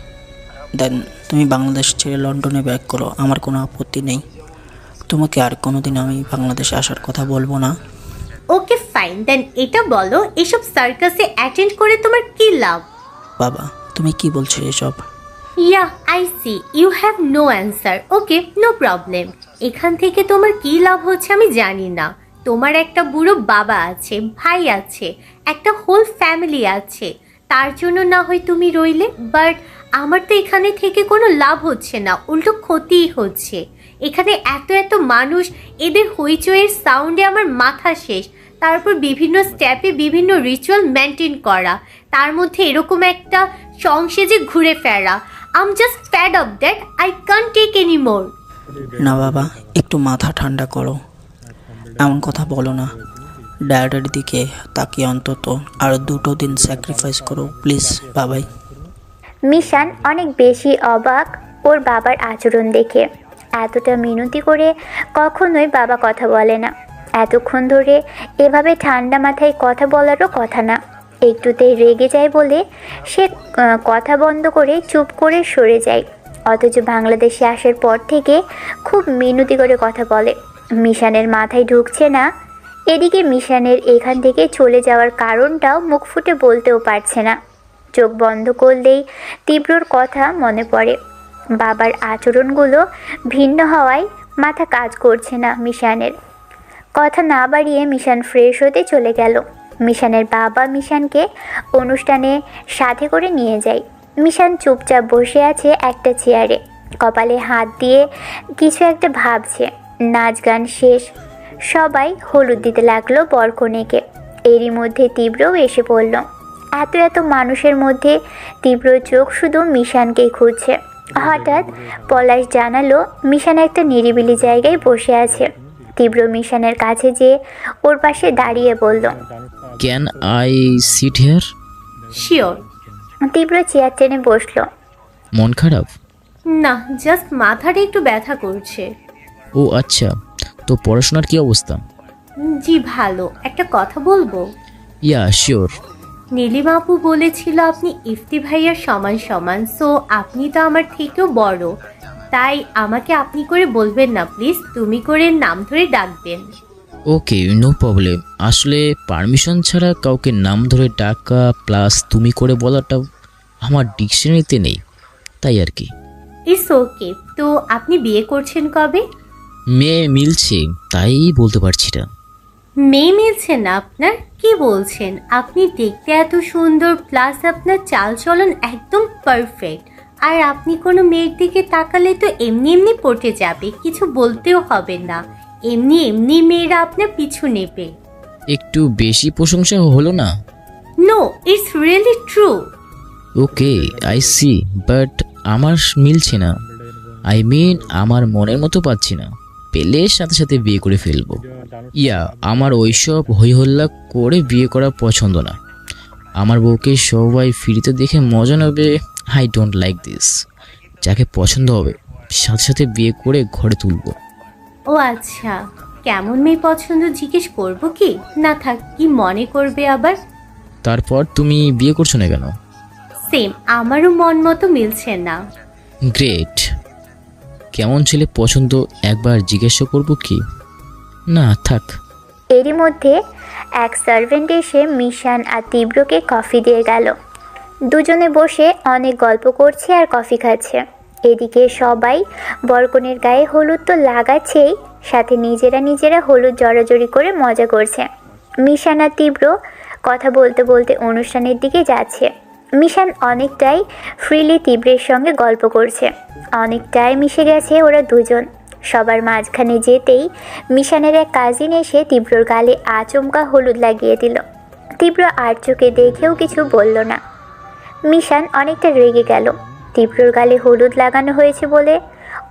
দেন তুমি বাংলাদেশ ছেড়ে লন্ডনে ব্যাক করো, আমার কোনো আপত্তি নেই। তোমাকে আর কোনোদিন আমি বাংলাদেশে আসার কথা বলবো না। ওকে ফাইন, দেন এটা বলো, এসব সার্কাসে অ্যাটেন্ড করে তোমার কি লাভ? বাবা তুমি কি বলছো এসব? Yeah I see you have no answer. Okay no problem. এখান থেকে তোমার কি লাভ হচ্ছে আমি জানি না। তোমার একটা বুড়ো বাবা আছে, ভাই আছে, একটা হোল ফ্যামিলি আছে, তার জন্য না হয় তুমি রইলে, বাট আমার তো এখানে থেকে কোনো লাভ হচ্ছে না, উল্টো ক্ষতিই হচ্ছে। এখানে এত এত মানুষ, এদের হইচইয়ের সাউন্ডে আমার মাথা শেষ। তারপর বিভিন্ন স্টেপে বিভিন্ন রিচুয়াল মেনটেন করা, তার মধ্যে এরকম একটা সংসেজে ঘুরে ফেরা। I'm just fed of that, I can't take any more. না বাবা একটু মাথা ঠান্ডা করো, এমন কথা বলো না। ড্যাডের দিকে তাকিয়ে অন্তত আর 2 দিন স্যাক্রিফাইস করো প্লিজ বাবাই। মিশান অনেক বেশি অবাক ওর বাবার আচরণ দেখে। এতটা মিনতি করে কখনোই বাবা কথা বলে না। এতক্ষণ ধরে এভাবে ঠান্ডা মাথায় কথা বলারও কথা না। একটুতেই রেগে যায় বলে সে কথা বন্ধ করে চুপ করে সরে যায়, অথচ বাংলাদেশে আসার পর থেকে খুব মিনতি করে কথা বলে। মিশানের মাথায় ঢুকছে না। এদিকে মিশানের এখান থেকে চলে যাওয়ার কারণটাও মুখ ফুটে বলতেও পারছে না। চোখ বন্ধ করলেই তীব্রর কথা মনে পড়ে। বাবার আচরণগুলো ভিন্ন হওয়ায় মাথা কাজ করছে না মিশানের। কথা না বাড়িয়ে মিশান ফ্রেশ হতে চলে গেল। মিশানের বাবা মিশানকে অনুষ্ঠানে সাথে করে নিয়ে যায়। মিশান চুপচাপ বসে আছে একটা চেয়ারে, কপালে হাত দিয়ে কিছু একটা ভাবছে। নাচ গান শেষ, সবাই হলুদ দিতে লাগলো বরকনেকে। এরই মধ্যে তীব্রও এসে পড়ল। এত এত মানুষের মধ্যে তীব্র চোখ শুধু মিশানকেই খুঁজছে। হঠাৎ পলাশ জানালো মিশান একটা নিরিবিলি জায়গায় বসে আছে। তীব্র মিশানের কাছে যেয়ে ওর পাশে দাঁড়িয়ে বলল, can I sit here? Sure. তীব্র চেয়ার টেনে বসলো। মন খারাপ? না, জাস্ট মাথাটা একটু ব্যথা করছে। ও আচ্ছা, তো পড়াশোনার কি অবস্থা? জি ভালো। একটা কথা বলবো? Yeah sure. নীলিমা আপু বলেছিল আপনি ইফতি ভাইয়ার সমান সমান, সো আপনি তো আমার থেকেও বড়, তাই আমাকে আপনি করে বলবেন না প্লিজ, তুমি করে নাম ধরে ডাকবেন। Okay no problem. আসলে পারমিশন ছাড়া কাউকে নাম ধরে ডাকা প্লাস তুমি করে বলাটা আমার ডিকশনারিতে নেই, তাই আর কি। It's okay. তো আপনি বিয়ে করছেন কবে? মেয়ে মিলছে তাই বলতে পারছি না। মেয়ে মিলছে না আপনার? কি বলছেন? আপনি দেখতে এত সুন্দর, প্লাস আপনার চালচলন একদম পারফেক্ট। আর আপনি কোনো মেয়ের দিকে তাকালে তো এমনি এমনি পটে যাবে, কিছু বলতেও হবে না, এমনি এমনি মেয়েরা আপনার পিছু নেবে। একটু বেশি প্রশংসা হলো না? No, it's really true. Okay I see, but আমার মিলছে না। আই মিন আমার মনের মতো পাচ্ছি না। পেলে সাথে সাথে বিয়ে করে ফেলবো। ইয়া আমার ওইসব হইহল্লা করে বিয়ে করা পছন্দ না। আমার বউকে সবাই ফ্রিতে দেখে মজা নেবে, আই ডোন্ট লাইক দিস। যাকে পছন্দ হবে সাথে সাথে বিয়ে করে ঘরে তুলবো। ও আচ্ছা, কেমন মেয়ে পছন্দ জিজ্ঞেস করবো কি? না থাক, কি মনে করবে আবার? তারপর তুমি বিয়ে করছো না কেন? সেম, আমারও মন মতো মিলছে না। গ্রেট। কেমন ছেলে পছন্দ একবার জিজ্ঞাসা করব কি? না থাক। এরই মধ্যে এক সার্ভেন্ট এসে মিশান আর তীব্রকে কফি দিয়ে গেল। দুজনে বসে অনেক গল্প করছে আর কফি খাচ্ছে। এদিকে সবাই বরকনের গায়ে হলুদ তো লাগাচ্ছেই, সাথে নিজেরা হলুদ জড়াজড়ি করে মজা করছে। মিশান আর তীব্র কথা বলতে বলতে অনুষ্ঠানের দিকে যাচ্ছে। মিশান অনেকটাই ফ্রিলি তীব্রের সঙ্গে গল্প করছে, অনেকটাই মিশে গেছে ওরা দুজন। সবার মাঝখানে যেতেই মিশানের এক কাজিন এসে তীব্রর গালে আচমকা হলুদ লাগিয়ে দিল। তীব্র আর চোখে দেখেও কিছু বলল না। মিশান অনেকটা রেগে গেল তীব্রর গালে হলুদ লাগানো হয়েছে বলে।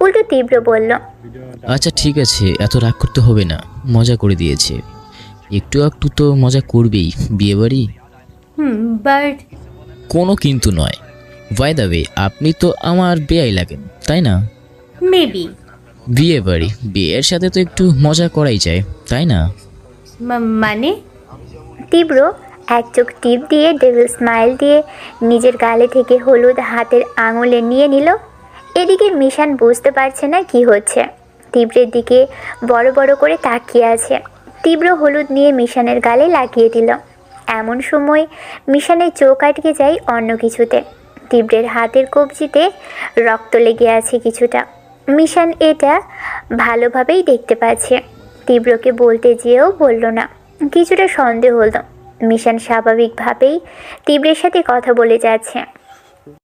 উল্টো তীব্র বলল, আচ্ছা ঠিক আছে, এত রাগ করতে হবে না, মজা করে দিয়েছে। একটু একটু তো মজা করবেই, বিয়েবাড়ি। বাট কোনো কিন্তু নয়। বাই দ্য ওয়ে, আপনি তো আমার বেয়াই লাগেন, তাই না? মেবি। বিয়েবাড়ি, বিয়ের সাথে তো একটু মজা করাই যায়, তাই না? মানে? তীব্র এক চোখ টিপ দিয়ে ডেভিল স্মাইল দিয়ে নিজের গালে থেকে হলুদ হাতের আঙুলে নিয়ে নিল। এদিকে মিশান বুঝতে পারছে না কি হচ্ছে, তীব্রের দিকে বড় বড় করে তাকিয়ে আছে। তীব্র হলুদ নিয়ে মিশানের গালে লাগিয়ে দিল। এমন সময় মিশানের চোখ আটকে যায় অন্য কিছুতে। তীব্রের হাতের কবজিতে রক্ত লেগে আছে কিছুটা। মিশান এটা ভালোভাবেই দেখতে পাচ্ছে। তীব্রকে বলতে যেয়েও বলল না, কিছুটা সন্দেহ হলো। মিশান স্বাভাবিকভাবেই তীব্রের সাথে কথা বলে যাচ্ছে।